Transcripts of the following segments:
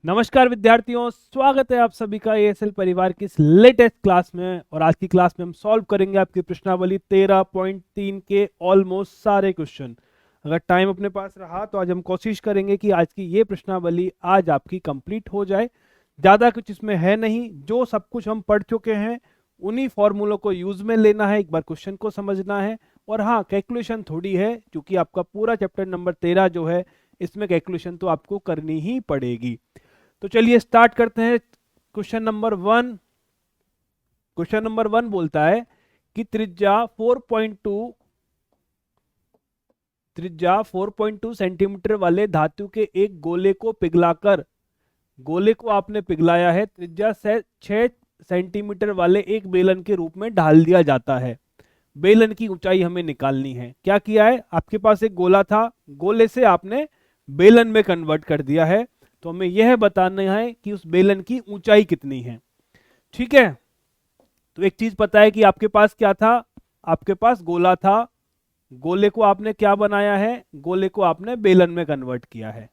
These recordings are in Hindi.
नमस्कार विद्यार्थियों, स्वागत है आप सभी का एएसएल परिवार की इस लेटेस्ट क्लास में। और आज की क्लास में हम सॉल्व करेंगे आपकी प्रश्नावली 13.3 के ऑलमोस्ट सारे क्वेश्चन। अगर टाइम अपने पास रहा तो आज हम कोशिश करेंगे कि आज की ये प्रश्नावली आज आपकी कंप्लीट हो जाए। ज़्यादा कुछ इसमें है नहीं, जो सब कुछ हम पढ़ चुके हैं उन्हीं फॉर्मूलों को यूज में लेना है, एक बार क्वेश्चन को समझना है। और हाँ, कैलकुलेशन थोड़ी है क्योंकि आपका पूरा चैप्टर नंबर 13 जो है इसमें कैलकुलेशन तो आपको करनी ही पड़ेगी। तो चलिए स्टार्ट करते हैं। क्वेश्चन नंबर वन बोलता है कि त्रिज्या 4.2 सेंटीमीटर वाले धातु के एक गोले को पिघलाकर, गोले को आपने पिघलाया है, त्रिज्या से 6 सेंटीमीटर वाले एक बेलन के रूप में ढाल दिया जाता है। बेलन की ऊंचाई हमें निकालनी है। क्या किया है, आपके पास एक गोला था, गोले से आपने बेलन में कन्वर्ट कर दिया है। तो हमें यह बताना है कि उस बेलन की ऊंचाई कितनी है। ठीक है, तो एक चीज पता है कि आपके पास क्या था, आपके पास गोला था, गोले को आपने क्या बनाया है, गोले को आपने बेलन में कन्वर्ट किया है।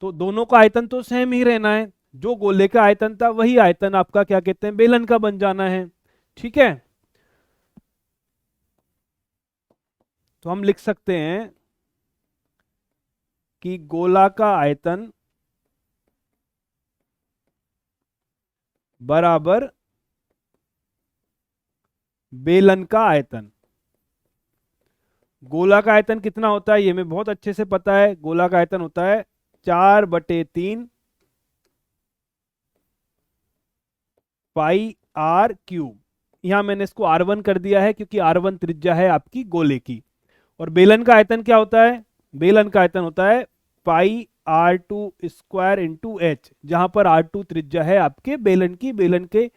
तो दोनों का आयतन तो सेम ही रहना है, जो गोले का आयतन था वही आयतन आपका क्या कहते हैं, बेलन का बन जाना है। ठीक है, तो हम लिख सकते हैं कि गोला का आयतन बराबर बेलन का आयतन। गोला का आयतन कितना होता है ये हमें बहुत अच्छे से पता है। गोला का आयतन होता है 4/3 पाई आर क्यूब। यहां मैंने इसको R1 कर दिया है क्योंकि R1 त्रिज्या है आपकी गोले की। और बेलन का आयतन क्या होता है, बेलन का आयतन होता है पाई R2² इंटू एच, जहां पर R2 त्रिज्या है आपके बेलन की। बेलन के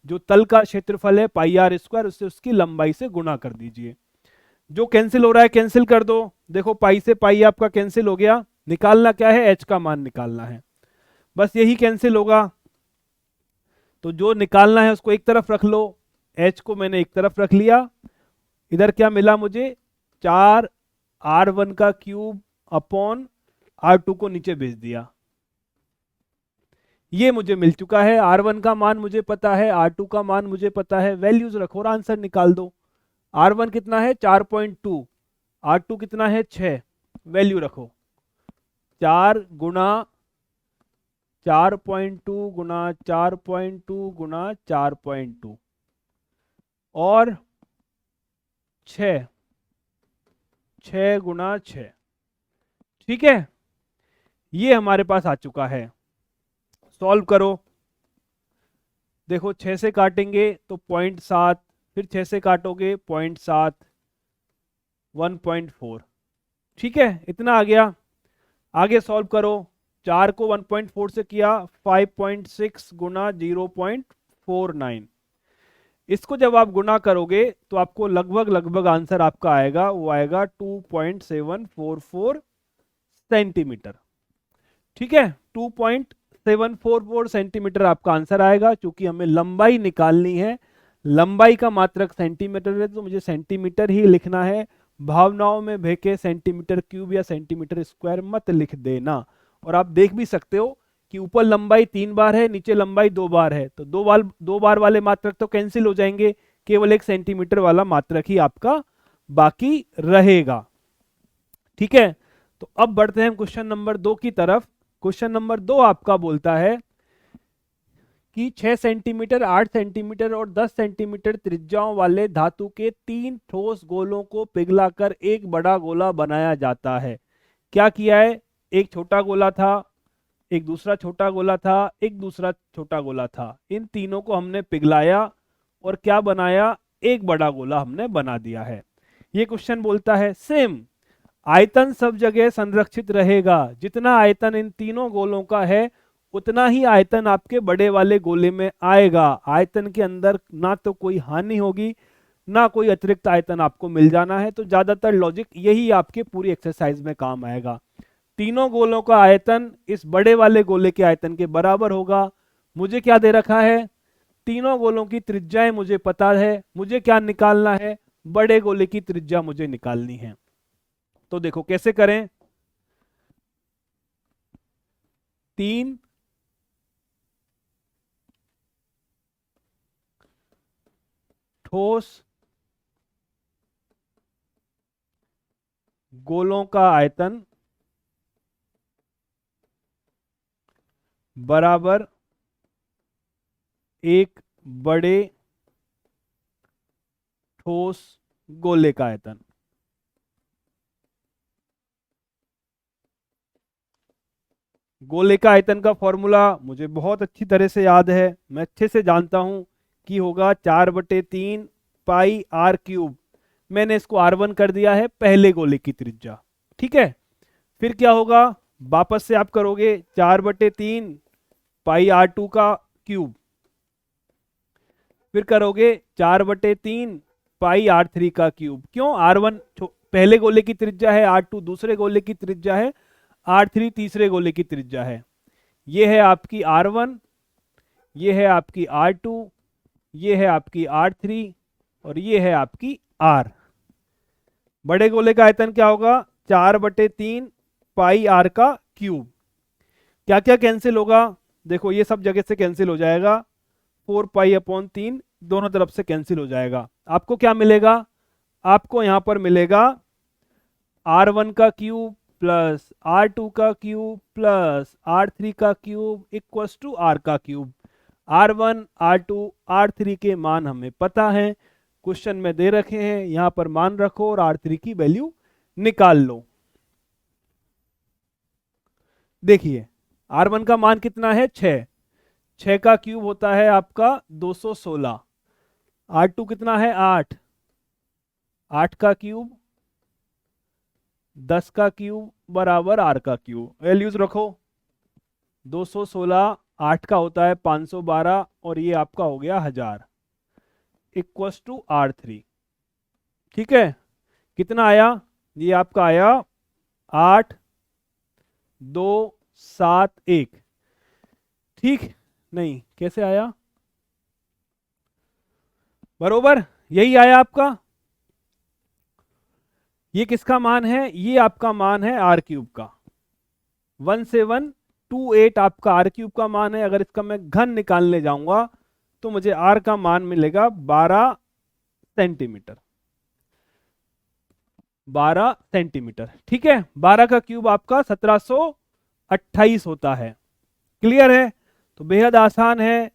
जो तल का क्षेत्रफल है πr², उससे उसकी लंबाई से गुणा कर दीजिए। जो कैंसिल हो रहा है कैंसिल कर दो। देखो पाई से पाई आपका कैंसिल हो गया। निकालना क्या है, एच का मान निकालना है, बस यही कैंसिल होगा। तो जो निकालना है उसको एक तरफ रख लो, एच को मैंने एक तरफ रख लिया। इधर क्या मिला मुझे, 4r1 का क्यूब अपॉन r2 को नीचे भेज दिया। ये मुझे मिल चुका है। R1 का मान मुझे पता है, R2 का मान मुझे पता है। वैल्यूज रखो और आंसर निकाल दो। R1 कितना है 4.2, R2 कितना है 6। वैल्यू रखो, 4 गुणा 4.2 गुणा 4.2 गुणा 4.2 और 6, 6 गुणा 6। ठीक है, ये हमारे पास आ चुका है। सॉल्व करो। देखो 6 से काटेंगे तो 0.7, फिर 6 से काटोगे 0.7, 1.4। ठीक है, इतना आ गया। आगे सॉल्व करो। 4 को 1.4 से किया, 5.6 गुना 0.49। इसको जब आप गुना करोगे तो आपको लगभग लगभग आंसर आपका आएगा, वो आएगा 2.744 सेंटीमीटर। ठीक है, 2.744 सेंटीमीटर आपका आंसर आएगा। क्योंकि हमें लंबाई निकालनी है, लंबाई का मात्रक सेंटीमीटर है, तो मुझे सेंटीमीटर ही लिखना है। भावनाओं में भेके सेंटीमीटर क्यूब या सेंटीमीटर स्क्वायर मत लिख देना। और आप देख भी सकते हो कि ऊपर लंबाई 3 बार है, नीचे लंबाई 2 बार है, तो 2 बार वाले मात्रक तो कैंसिल हो जाएंगे, केवल 1 सेंटीमीटर वाला मात्रक ही आपका बाकी रहेगा। ठीक है, तो अब बढ़ते हैं क्वेश्चन नंबर 2 की तरफ। क्वेश्चन नंबर 2 आपका बोलता है कि 6 सेंटीमीटर, 8 सेंटीमीटर और 10 सेंटीमीटर त्रिज्याओं वाले धातु के 3 ठोस गोलों को पिघलाकर एक बड़ा गोला बनाया जाता है। क्या किया है, एक छोटा गोला था, एक दूसरा छोटा गोला था, एक दूसरा छोटा गोला था। इन तीनों को हमने पिघलाया और क्या बनाया, एक बड़ा गोला हमने बना दिया है। ये क्वेश्चन बोलता है सेम आयतन सब जगह संरक्षित रहेगा। जितना आयतन इन तीनों गोलों का है उतना ही आयतन आपके बड़े वाले गोले में आएगा। आयतन के अंदर ना तो कोई हानि होगी, ना कोई अतिरिक्त आयतन आपको मिल जाना है। तो ज्यादातर लॉजिक यही आपके पूरी एक्सरसाइज में काम आएगा। तीनों गोलों का आयतन इस बड़े वाले गोले के आयतन के बराबर होगा। मुझे क्या दे रखा है, तीनों गोलों की त्रिज्याएं मुझे पता है। मुझे क्या निकालना है, बड़े गोले की त्रिज्या मुझे निकालनी है। तो देखो कैसे करें। 3 ठोस गोलों का आयतन बराबर एक बड़े ठोस गोले का आयतन। गोले का आयतन का फॉर्मूला मुझे बहुत अच्छी तरह से याद है, मैं अच्छे से जानता हूं कि होगा 4/3 पाई आर क्यूब। मैंने इसको R1 कर दिया है, पहले गोले की त्रिज्या। ठीक है, फिर क्या होगा, वापस से आप करोगे 4/3 पाई R2 का क्यूब, फिर करोगे 4/3 पाई R3 का क्यूब। क्यों, R1 पहले गोले की त्रिज्या है, R2 दूसरे गोले की त्रिज्या है, R3 तीसरे गोले की त्रिज्या है। ये है आपकी R1, ये है आपकी R2, ये है आपकी R3 और ये है आपकी R। बड़े गोले का आयतन क्या होगा, 4/3 पाई R का क्यूब। क्या क्या कैंसिल होगा, देखो ये सब जगह से कैंसिल हो जाएगा, 4 पाई/3 दोनों तरफ से कैंसिल हो जाएगा। आपको क्या मिलेगा, आपको यहां पर मिलेगा R1 का क्यूब प्लस R2 का क्यूब प्लस R3 का क्यूब इक्वल्स टू R का क्यूब। R1 R2 R3 के मान हमें पता है, क्वेश्चन में दे रखे हैं, यहां पर मान रखो और R3 की वैल्यू निकाल लो। देखिए R1 का मान कितना है, 6, 6 का क्यूब होता है आपका 216। R2 कितना है, 8, 8 का क्यूब 10 का क्यूब बराबर R का क्यूब। वैल्यूज रखो, 216, 8 का होता है 512 और ये आपका हो गया 1000 इक्वल्स टू R3। ठीक है, कितना आया, ये आपका आया 8271। ठीक, नहीं कैसे आया, बरोबर यही आया आपका। ये किसका मान है, ये आपका मान है R क्यूब का, 1728 आपका R क्यूब का मान है। अगर इसका मैं घन निकालने जाऊंगा तो मुझे R का मान मिलेगा 12 सेंटीमीटर, 12 सेंटीमीटर। ठीक है, 12 का क्यूब आपका 1728 होता है। क्लियर है, तो बेहद आसान है,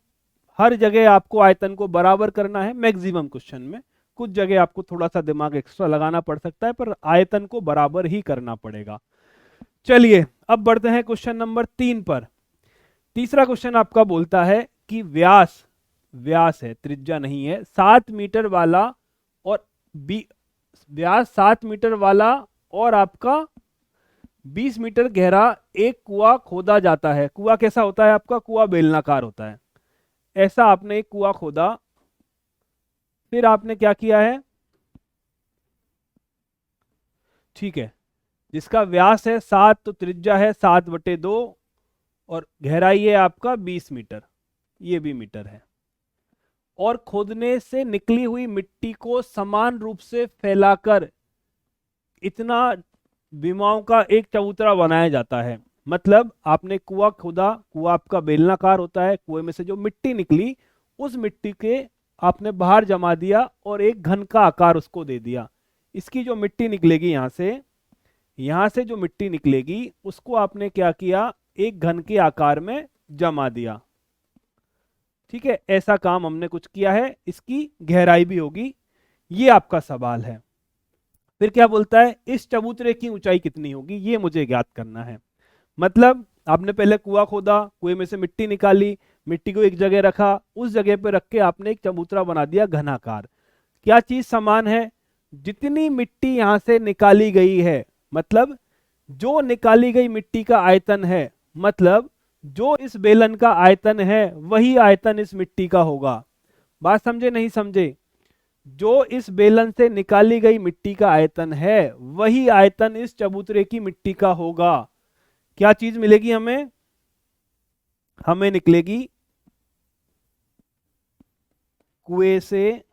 हर जगह आपको आयतन को बराबर करना है। मैक्सिमम क्वेश्चन में कुछ जगह आपको थोड़ा सा दिमाग एक्स्ट्रा लगाना पड़ सकता है, पर आयतन को बराबर ही करना पड़ेगा। चलिए अब बढ़ते हैं क्वेश्चन नंबर 3 पर। तीसरा क्वेश्चन आपका बोलता है कि व्यास, व्यास है त्रिज्या नहीं है, 7 मीटर वाला और व्यास 7 मीटर वाला और आपका 20 मीटर गहरा एक कुआं खोदा जाता है। कुआं कैसा होता है आपका, कुआं बेलनाकार होता है। ऐसा आपने एक कुआं खोदा, फिर आपने क्या किया है, ठीक है, जिसका व्यास है 7 तो त्रिज्या है 7/2 और गहराई है आपका 20 मीटर, ये भी मीटर है। और खोदने से निकली हुई मिट्टी को समान रूप से फैलाकर इतना विमाओं का एक चबूतरा बनाया जाता है। मतलब आपने कुआं खोदा, कुआं आपका बेलनाकार होता है, कुएं में से जो मिट्टी निकली उस मिट्टी के आपने बाहर जमा दिया और एक घन का आकार उसको दे दिया। इसकी जो मिट्टी निकलेगी यहां से जो मिट्टी निकलेगी उसको आपने क्या किया, एक घन के आकार में जमा दिया। ठीक है, ऐसा काम हमने कुछ किया है, इसकी गहराई भी होगी, ये आपका सवाल है। फिर क्या बोलता है, इस चबूतरे की ऊंचाई कितनी होगी, ये मुझे ज्ञात करना है। मतलब आपने पहले कुआं खोदा, कुएं में से मिट्टी निकाली, मिट्टी को एक जगह रखा, उस जगह पे रख के आपने एक चबूतरा बना दिया घनाकार। क्या चीज समान है, जितनी मिट्टी यहां से निकाली गई है, मतलब जो निकाली गई मिट्टी का आयतन है, मतलब जो इस बेलन का आयतन है वही आयतन इस मिट्टी का होगा। बात समझे नहीं समझे, जो इस बेलन से निकाली गई मिट्टी का आयतन है वही आयतन इस चबूतरे की मिट्टी का होगा। क्या चीज मिलेगी हमें, हमें निकलेगी कुएं से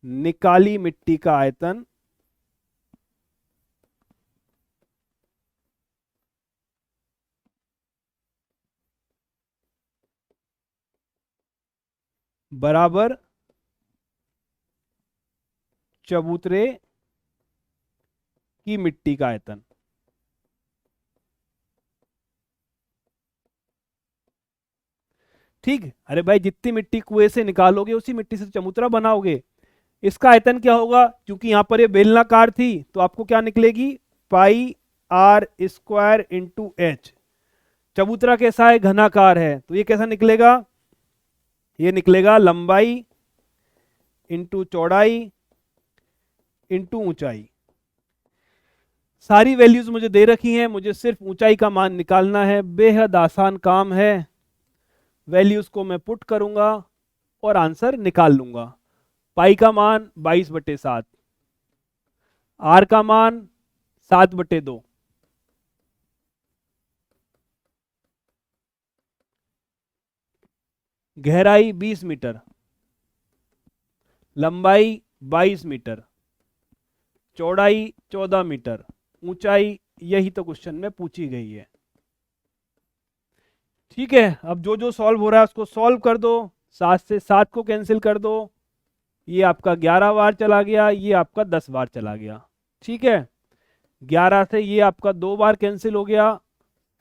निकाली मिट्टी का आयतन बराबर चबूतरे की मिट्टी का आयतन। ठीक, अरे भाई जितनी मिट्टी कुएं से निकालोगे उसी मिट्टी से चबूतरा बनाओगे। इसका आयतन क्या होगा, क्योंकि यहां पर ये बेलनाकार थी तो आपको क्या निकलेगी, पाई आर स्क्वायर इंटू एच। चबूतरा कैसा है, घनाकार है, तो ये कैसा निकलेगा, ये निकलेगा लंबाई इंटू चौड़ाई इंटू ऊंचाई। सारी वैल्यूज मुझे दे रखी हैं, मुझे सिर्फ ऊंचाई का मान निकालना है, बेहद आसान काम है। वैल्यूज को मैं पुट करूंगा और आंसर निकाल लूंगा। पाई का मान 22/7, आर का मान 7/2, गहराई 20 मीटर, लंबाई 22 मीटर, चौड़ाई 14 मीटर, ऊंचाई यही तो क्वेश्चन में पूछी गई है। ठीक है, अब जो जो सॉल्व हो रहा है उसको सॉल्व कर दो। 7 से 7 को कैंसिल कर दो, ये आपका 11 बार चला गया, ये आपका 10 बार चला गया। ठीक है, 11 से ये आपका 2 बार कैंसिल हो गया,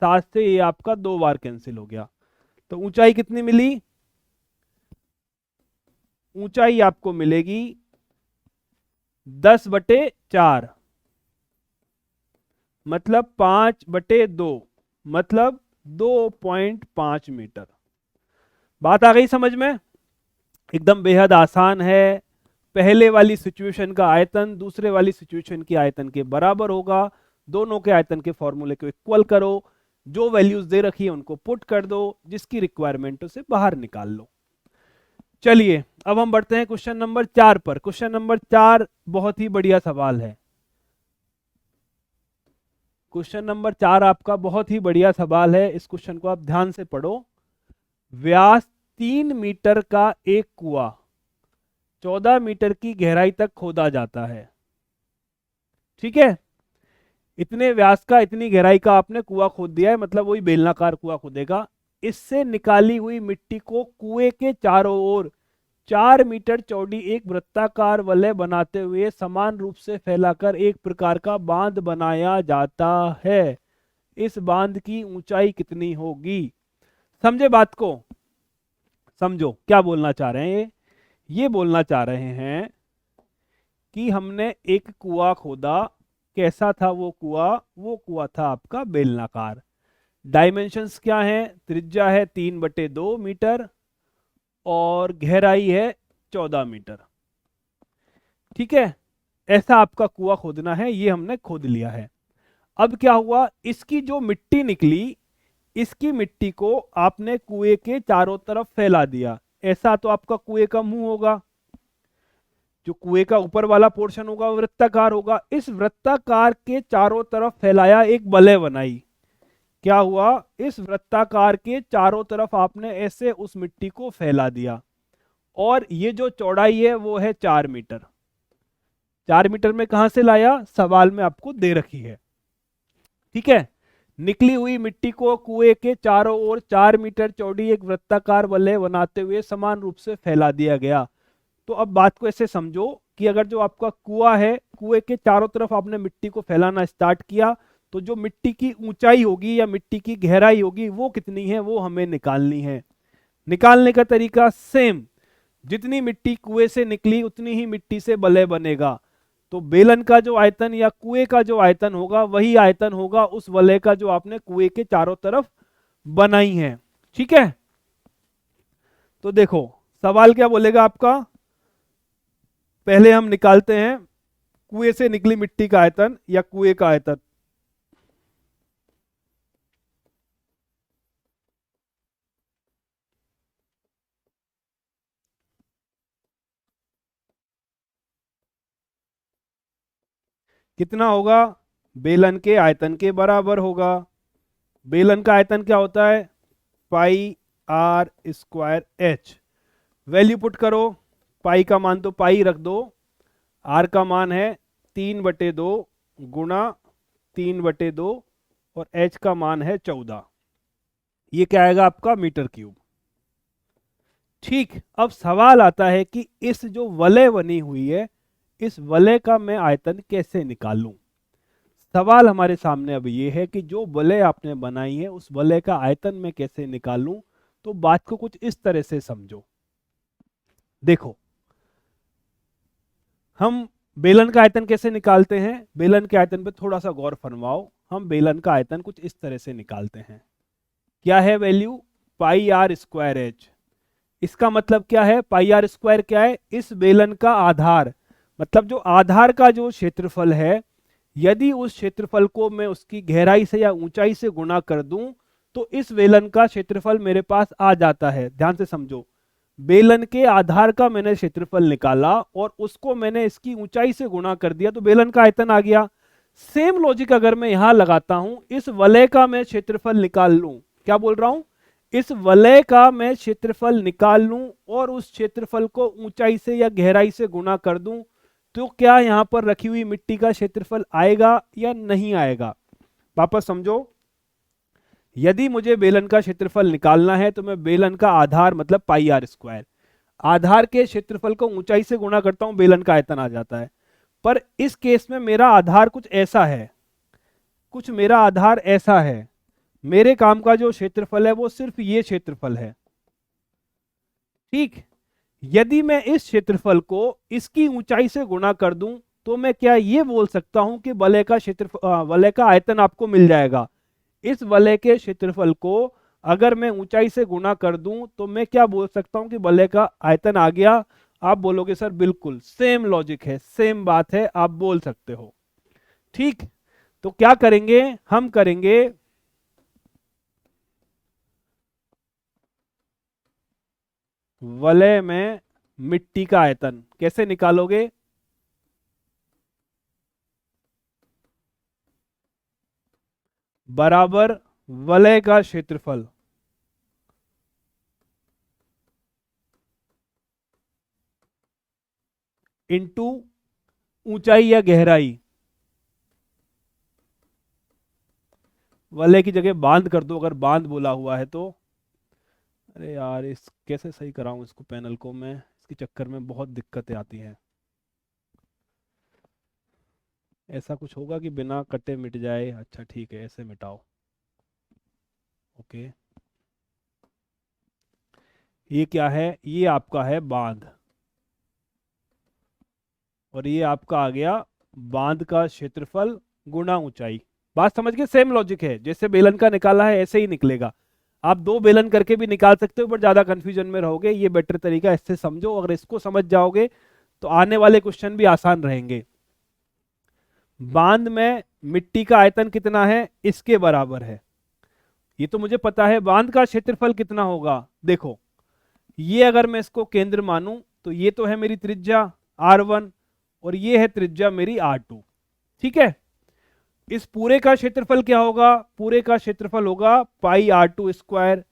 7 से ये आपका 2 बार कैंसिल हो गया। तो ऊंचाई कितनी मिली, ऊंचाई आपको मिलेगी 10/4, मतलब 5/2, मतलब 2.5 मीटर। बात आ गई समझ में, एकदम बेहद आसान है। पहले वाली सिचुएशन का आयतन दूसरे वाली सिचुएशन के आयतन के बराबर होगा, दोनों के आयतन के फॉर्मूले को इक्वल करो, जो वैल्यूज दे रखी है उनको पुट कर दो, जिसकी रिक्वायरमेंट उसे बाहर निकाल लो। चलिए अब हम बढ़ते हैं क्वेश्चन नंबर 4 पर। क्वेश्चन नंबर 4 बहुत ही बढ़िया सवाल है। क्वेश्चन नंबर 4 आपका बहुत ही बढ़िया सवाल है, इस क्वेश्चन को आप ध्यान से पढ़ो। व्यास 3 मीटर का एक कुआं 14 मीटर की गहराई तक खोदा जाता है। ठीक है, इतने व्यास का इतनी गहराई का आपने कुआं खोद दिया है, मतलब वही बेलनाकार कुआं खोदेगा। इससे निकाली हुई मिट्टी को कुएं के चारों ओर 4 मीटर चौड़ी एक वृत्ताकार वलय बनाते हुए समान रूप से फैलाकर एक प्रकार का बांध बनाया जाता है। इस बांध की ऊंचाई कितनी होगी। समझे बात को, समझो क्या बोलना चाह रहे हैं। ये बोलना चाह रहे हैं कि हमने एक कुआं खोदा, कैसा था वो कुआं, वो कुआं था आपका बेलनाकार। डायमेंशंस क्या है, त्रिज्या है 3/2 मीटर और गहराई है 14 मीटर। ठीक है, ऐसा आपका कुआं खोदना है, ये हमने खोद लिया है। अब क्या हुआ, इसकी जो मिट्टी निकली, इसकी मिट्टी को आपने कुएं के चारों तरफ फैला दिया। ऐसा तो आपका कुएं का मुंह होगा, जो कुएं का ऊपर वाला पोर्शन होगा वो वृत्ताकार होगा। इस वृत्ताकार के चारों तरफ फैलाया, एक वलय बनाई। क्या हुआ, इस वृत्ताकार के चारों तरफ आपने ऐसे उस मिट्टी को फैला दिया, और ये जो चौड़ाई है वो है 4 मीटर। 4 मीटर में कहां से लाया, सवाल में आपको दे रखी है। ठीक है, निकली हुई मिट्टी को कुएं के चारों ओर 4 मीटर चौड़ी एक वृत्ताकार वलय बनाते हुए समान रूप से फैला दिया गया। तो अब बात को ऐसे समझो कि अगर जो आपका कुआं है, कुएं के चारों तरफ आपने मिट्टी को फैलाना स्टार्ट किया, तो जो मिट्टी की ऊंचाई होगी या मिट्टी की गहराई होगी वो कितनी है, वो हमें निकालनी है। निकालने का तरीका सेम, जितनी मिट्टी कुएं से निकली उतनी ही मिट्टी से वलय बनेगा। तो बेलन का जो आयतन या कुएं का जो आयतन होगा वही आयतन होगा उस वलय का जो आपने कुएं के चारों तरफ बनाई है। ठीक है, तो देखो सवाल क्या बोलेगा आपका, पहले हम निकालते हैं कुएं से निकली मिट्टी का आयतन या कुएं का आयतन। कितना होगा, बेलन के आयतन के बराबर होगा। बेलन का आयतन क्या होता है, pi r square h. Value put करो, पाई का मान तो पाई रख दो, आर का मान है 3/2 गुणा 3/2 और एच का मान है 14। ये क्या आएगा आपका मीटर क्यूब। ठीक, अब सवाल आता है कि इस जो वलय बनी हुई है, इस वलय का मैं आयतन कैसे निकालूं। सवाल हमारे सामने अब ये है कि जो वलय आपने बनाई है उस वलय का आयतन मैं कैसे निकालूं। तो बात को कुछ इस तरह से समझो। देखो, हम बेलन का आयतन कैसे निकालते हैं, बेलन के आयतन पे थोड़ा सा गौर फरमाओ। हम बेलन का आयतन कुछ इस तरह से निकालते हैं। क्या है value, pi r square h. इसका मतलब क्या है, पाई आर स्क्वायर क्या है, इस बेलन का आधार, मतलब जो आधार का जो क्षेत्रफल है, यदि उस क्षेत्रफल को मैं उसकी गहराई से या ऊंचाई से गुणा कर दूं तो इस बेलन का क्षेत्रफल मेरे पास आ जाता है। ध्यान से समझो, बेलन के आधार का मैंने क्षेत्रफल निकाला और उसको मैंने इसकी ऊंचाई से गुणा कर दिया तो बेलन का आयतन आ गया। सेम लॉजिक अगर मैं यहां लगाता हूं, इस वलय का मैं क्षेत्रफल निकाल लूं, क्या बोल रहा हूं, इस वलय का मैं क्षेत्रफल निकाल लूं और उस क्षेत्रफल को ऊंचाई से या गहराई से गुणा कर दूं, तो क्या यहां पर रखी हुई मिट्टी का क्षेत्रफल आएगा या नहीं आएगा। वापस समझो, यदि मुझे बेलन का क्षेत्रफल निकालना है तो मैं बेलन का आधार मतलब पाई आर स्क्वायर, आधार के क्षेत्रफल को ऊंचाई से गुणा करता हूं, बेलन का आयतन आ जाता है। पर इस केस में मेरा आधार कुछ ऐसा है, कुछ मेरा आधार ऐसा है, मेरे काम का जो क्षेत्रफल है वो सिर्फ ये क्षेत्रफल है। ठीक, यदि मैं इस क्षेत्रफल को इसकी ऊंचाई से गुणा कर दूं तो मैं क्या ये बोल सकता हूं कि वलय का क्षेत्रफल, वलय का आयतन आपको मिल जाएगा। इस वलय के क्षेत्रफल को अगर मैं ऊंचाई से गुणा कर दूं तो मैं क्या बोल सकता हूं कि वलय का आयतन आ गया। आप बोलोगे सर बिल्कुल सेम लॉजिक है, सेम बात है, आप बोल सकते हो। ठीक, तो क्या करेंगे, हम करेंगे वलय में मिट्टी का आयतन कैसे निकालोगे। बराबर वलय का क्षेत्रफल इंटू ऊंचाई या गहराई। वलय की जगह बांध कर दो अगर बांध बोला हुआ है तो। अरे यार, इस कैसे सही कराऊं इसको, पैनल को मैं, इसके चक्कर में बहुत दिक्कतें आती हैं। ऐसा कुछ होगा कि बिना कटे मिट जाए। अच्छा ठीक है, ऐसे मिटाओ। ओके, ये क्या है, ये आपका है बांध और ये आपका आ गया बांध का क्षेत्रफल गुणा ऊंचाई। बात समझ के, सेम लॉजिक है, जैसे बेलन का निकाला है ऐसे ही निकलेगा। आप दो बेलन करके भी निकाल सकते हो पर ज्यादा कंफ्यूजन में रहोगे, ये बेटर तरीका, इससे समझो। अगर इसको समझ जाओगे तो आने वाले क्वेश्चन भी आसान रहेंगे। बांध में मिट्टी का आयतन कितना है, इसके बराबर है, ये तो मुझे पता है। बांध का क्षेत्रफल कितना होगा, देखो, ये अगर मैं इसको केंद्र मानूं तो ये तो है मेरी त्रिज्या R1 और ये है त्रिज्या मेरी R2। ठीक है, इस पूरे का क्षेत्रफल क्या होगा, पूरे का क्षेत्रफल होगा पाई R2 स्क्वायर।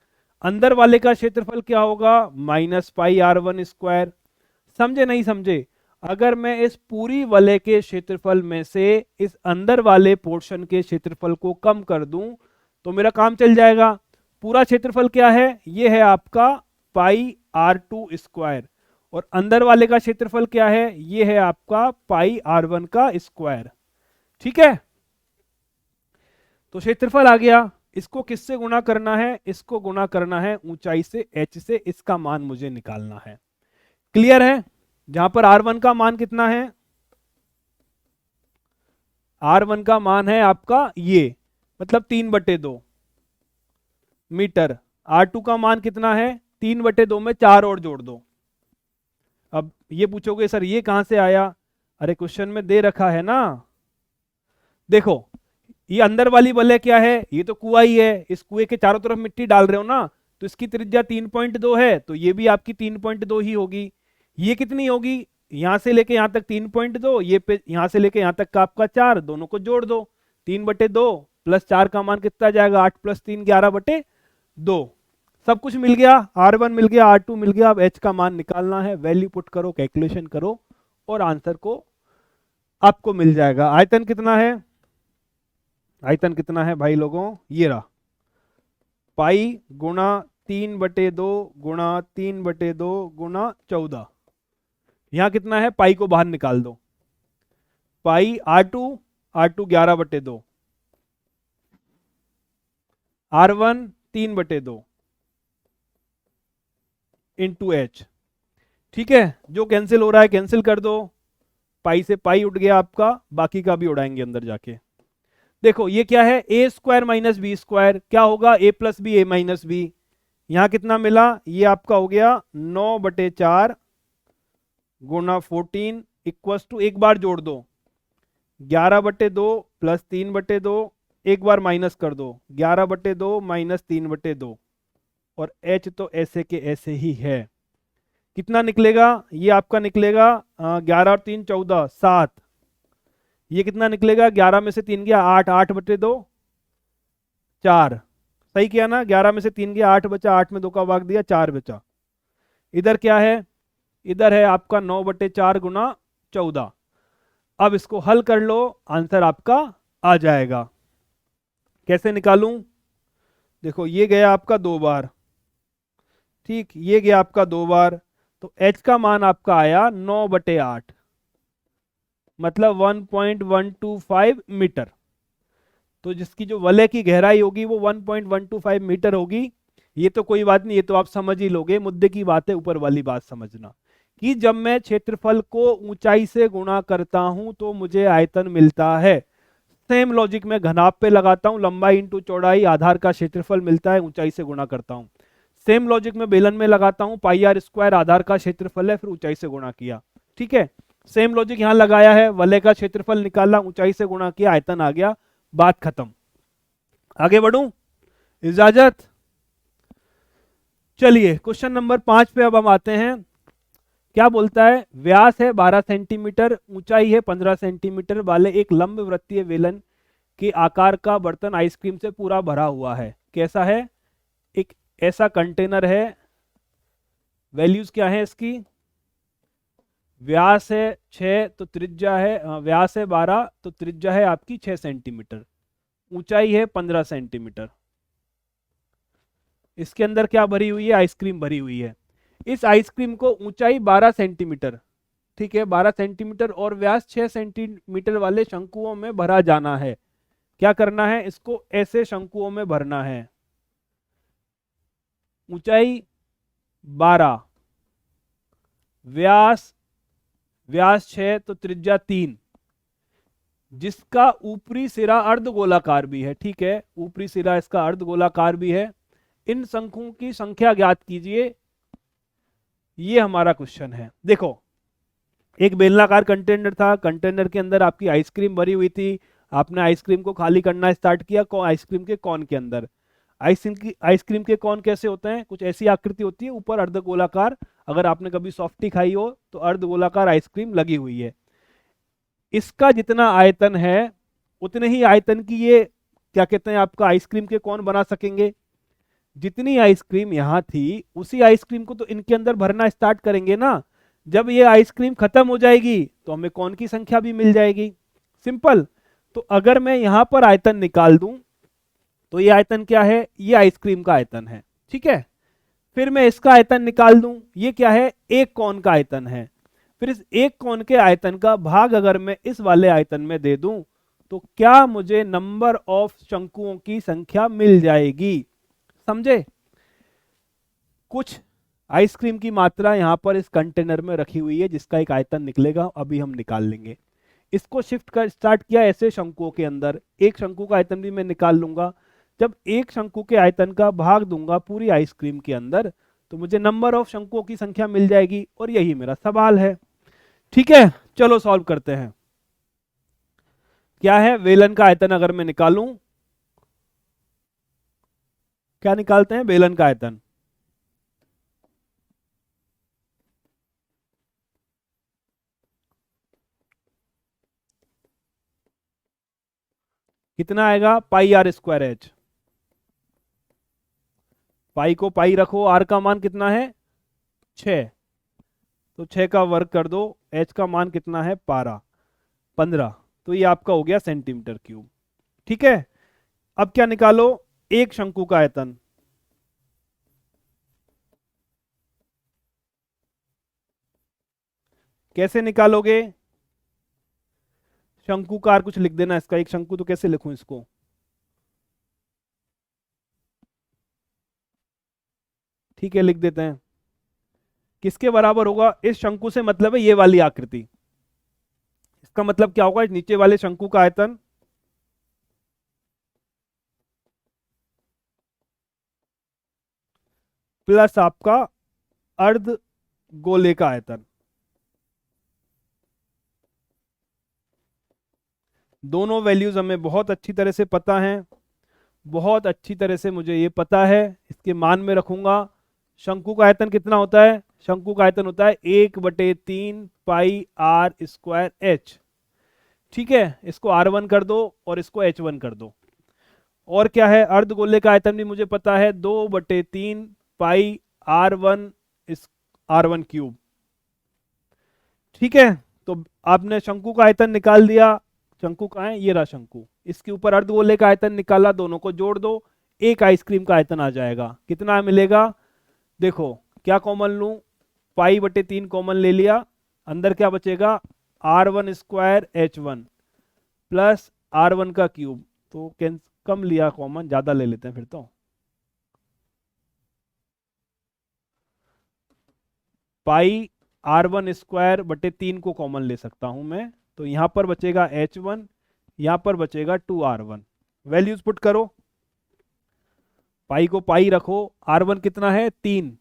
अंदर वाले का क्षेत्रफल क्या होगा, माइनस पाई R1 स्क्वायर। समझे नहीं समझे, अगर मैं इस पूरी वलय के क्षेत्रफल में से इस अंदर वाले पोर्शन के क्षेत्रफल को कम कर दूं तो मेरा काम चल जाएगा। पूरा क्षेत्रफल क्या है, ये है आपका पाई R2 स्क्वायर और अंदर वाले का क्षेत्रफल क्या है, ये है आपका पाई R1 का स्क्वायर। ठीक है, तो क्षेत्रफल आ गया। इसको किससे गुणा करना है, इसको गुणा करना है ऊंचाई से h से, इसका मान मुझे निकालना है। क्लियर है, जहां पर R1 का मान कितना है, R1 का मान है आपका ये, मतलब 3/2 मीटर। R2 का मान कितना है, 3/2 में 4 और जोड़ दो। अब ये पूछोगे सर ये कहां से आया, अरे क्वेश्चन में दे रखा है ना। देखो, ये अंदर वाली वलय क्या है, ये तो कुआं ही है, इस कुएं के चारों तरफ मिट्टी डाल रहे हो ना, तो इसकी त्रिज्या 3.2 है तो ये भी आपकी 3.2 ही होगी। ये कितनी होगी, यहां से लेके यहां तक 3.2, ये पे यहां से लेके यहां तक का आपका 4, दोनों को जोड़ दो। 3/2 प्लस 4 का मान कितना जाएगा, 8 + 3 11/2। सब कुछ मिल गया, R1 मिल गया, R2 मिल गया। अब H का मान निकालना है, वैल्यू पुट करो, कैलकुलेशन करो और आंसर को आपको मिल जाएगा। आयतन कितना है, आयतन कितना है भाई लोगों, ये रहा, पाई गुणा 3/2 गुणा 3/2 गुणा 14। यहां कितना है, पाई को बाहर निकाल दो, पाई R2, R2 11/2, R1 3/2 into H. ठीक है, जो कैंसिल हो रहा है कैंसिल कर दो, पाई से पाई उठ गया आपका, बाकी का भी उड़ाएंगे अंदर जाके। देखो ये क्या है, ए स्क्वायर माइनस बी स्क्वायर, क्या होगा ए प्लस बी ए माइनस बी। यहां कितना मिला, ये आपका हो गया 9/4 गुणा 14 इक्वस टू, एक बार जोड़ दो 11/2 प्लस 3/2, एक बार माइनस कर दो 11/2 माइनस 3/2, और h तो ऐसे के ऐसे ही है। कितना निकलेगा, ये आपका निकलेगा 11 और 3 14 7, ये कितना निकलेगा, 11 में से 3 गया 8, 8/2 4, सही किया ना, 11 में से 3 गया 8 बचा, 8 में 2 का भाग दिया 4 बचा। इधर क्या है, इधर है आपका 9/4 गुणा 14। अब इसको हल कर लो, आंसर आपका आ जाएगा। कैसे निकालूं, देखो ये गया आपका 2 बार, ठीक, ये गया आपका 2 बार, तो h का मान आपका आया 9/8, मतलब 1.125 मीटर। तो जिसकी जो वलय की गहराई होगी वो 1.125 मीटर होगी। ये तो कोई बात नहीं, ये तो आप समझ ही लोगे, मुद्दे की बात है ऊपर वाली बात समझना, कि जब मैं क्षेत्रफल को ऊंचाई से गुणा करता हूं तो मुझे आयतन मिलता है। सेम लॉजिक में घनाभ पे लगाता हूं, लंबाई इंटू चौड़ाई, आधार का क्षेत्रफल मिलता है, ऊंचाई से गुणा करता हूं। सेम लॉजिक में बेलन में लगाता हूं, पाई आर स्क्वायर आधार का क्षेत्रफल है, फिर ऊंचाई से गुणा किया। ठीक है, सेम लॉजिक यहां लगाया है, वलय का क्षेत्रफल निकाला, ऊंचाई से गुणा किया, आयतन आ गया, बात खत्म। आगे बढ़ूं, इजाजत। चलिए क्वेश्चन नंबर 5 पे अब हम आते हैं। क्या बोलता है, व्यास है 12 सेंटीमीटर, ऊंचाई है 15 सेंटीमीटर वाले एक लंब वृत्तीय बेलन के आकार का बर्तन आइसक्रीम से पूरा भरा हुआ है। कैसा है, एक ऐसा कंटेनर है, वैल्यूज क्या है इसकी, व्यास है 6 तो त्रिज्या है, व्यास है 12 तो त्रिज्या है आपकी 6 सेंटीमीटर, ऊंचाई है 15 सेंटीमीटर। इसके अंदर क्या भरी हुई है, आइसक्रीम भरी हुई है। इस आइसक्रीम को ऊंचाई 12 सेंटीमीटर, ठीक है 12 सेंटीमीटर और व्यास 6 सेंटीमीटर वाले शंकुओं में भरा जाना है। क्या करना है, इसको ऐसे शंकुओं में भरना है। ऊंचाई 12, व्यास व्यास 6 तो त्रिज्या 3, जिसका ऊपरी सिरा अर्धगोलाकार भी है। ठीक है, ऊपरी सिरा इसका अर्धगोलाकार भी है। इन शंकुओं की संख्या ज्ञात कीजिए, ये हमारा क्वेश्चन है। देखो एक बेलनाकार कंटेनर था, कंटेनर के अंदर आपकी आइसक्रीम भरी हुई थी, आपने आइसक्रीम को खाली करना स्टार्ट किया आइसक्रीम के कोन के अंदर। आइसक्रीम के कोन कैसे होते हैं, कुछ ऐसी आकृति होती है, ऊपर अर्धगोलाकार, अगर आपने कभी सॉफ्टी खाई हो तो अर्धगोलाकार आइसक्रीम लगी हुई है। इसका जितना आयतन है उतने ही आयतन की ये क्या कहते हैं आपका आइसक्रीम के कोन बना सकेंगे। जितनी आइसक्रीम यहां थी उसी आइसक्रीम को तो इनके अंदर भरना स्टार्ट करेंगे ना। जब ये आइसक्रीम खत्म हो जाएगी तो हमें कोन की संख्या भी मिल जाएगी, सिंपल। तो अगर मैं यहां पर आयतन निकाल दूं तो ये आयतन क्या है, ये आइसक्रीम का आयतन है। ठीक है, फिर मैं इसका आयतन निकाल दूं, ये क्या है, एक कोन का आयतन है। फिर इस एक कोन के आयतन का भाग अगर मैं इस वाले आयतन में दे दूं तो क्या मुझे नंबर ऑफ शंकुओं की संख्या मिल जाएगी। समझे, कुछ आइसक्रीम की मात्रा यहां पर इस कंटेनर में रखी हुई है जिसका एक आयतन निकलेगा, अभी हम निकाल लेंगे। इसको शिफ्ट कर स्टार्ट किया ऐसे शंकुओं के अंदर, एक शंकु का आयतन भी मैं निकाल लूंगा। जब एक शंकु के आयतन का भाग दूंगा पूरी आइसक्रीम के अंदर तो मुझे नंबर ऑफ शंकुओं की संख्या मिल जाएगी, और यही मेरा सवाल है। ठीक है, चलो सॉल्व करते हैं। क्या है, बेलन का आयतन अगर मैं निकालूं, क्या निकालते हैं, बेलन का आयतन। कितना आएगा, पाई आर स्क्वायर एच। पाई को पाई रखो, आर का मान कितना है 6, तो 6 का वर्ग कर दो, एच का मान कितना है 15, तो ये आपका हो गया सेंटीमीटर क्यूब। ठीक है, अब क्या निकालो, एक शंकु का आयतन। कैसे निकालोगे? शंकुकार कुछ लिख देना इसका, एक शंकु तो कैसे लिखूं इसको? ठीक है, लिख देते हैं। किसके बराबर होगा? इस शंकु से मतलब है ये वाली आकृति। इसका मतलब क्या होगा? इस नीचे वाले शंकु का आयतन प्लस आपका अर्ध गोले का आयतन। दोनों वैल्यूज हमें बहुत अच्छी तरह से पता हैं, बहुत अच्छी तरह से मुझे ये पता है, इसके मान में रखूंगा। शंकु का आयतन कितना होता है? शंकु का आयतन होता है 1/3 पाई आर स्क्वायर एच। ठीक है, इसको R1 कर दो और इसको H1 कर दो। और क्या है? अर्धगोले का आयतन भी मुझे पता है, 2/3 पाई R1 इस R1 क्यूब। ठीक है, तो आपने शंकु का आयतन निकाल दिया। शंकु कहाँ है? ये रहा शंकु। इसके ऊपर अर्धगोले का आयतन निकाला, दोनों को जोड़ दो, एक आइसक्रीम का आयतन आ जाएगा। कितना मिलेगा? देखो क्या कॉमन लूं? पाई/3 कॉमन ले लिया, अंदर क्या बचेगा? R1 square H1 plus R1 का क्यूब। तो कम लिया कॉमन, ज्यादा ले लेते हैं फिर तो। पाई R1 स्क्वायर बटे 3 को कॉमन ले सकता हूं मैं, तो यहां पर बचेगा H1, यहां पर बचेगा 2R1। वैल्यूज पुट करो, पाई को पाई रखो। R1 कितना है? 3,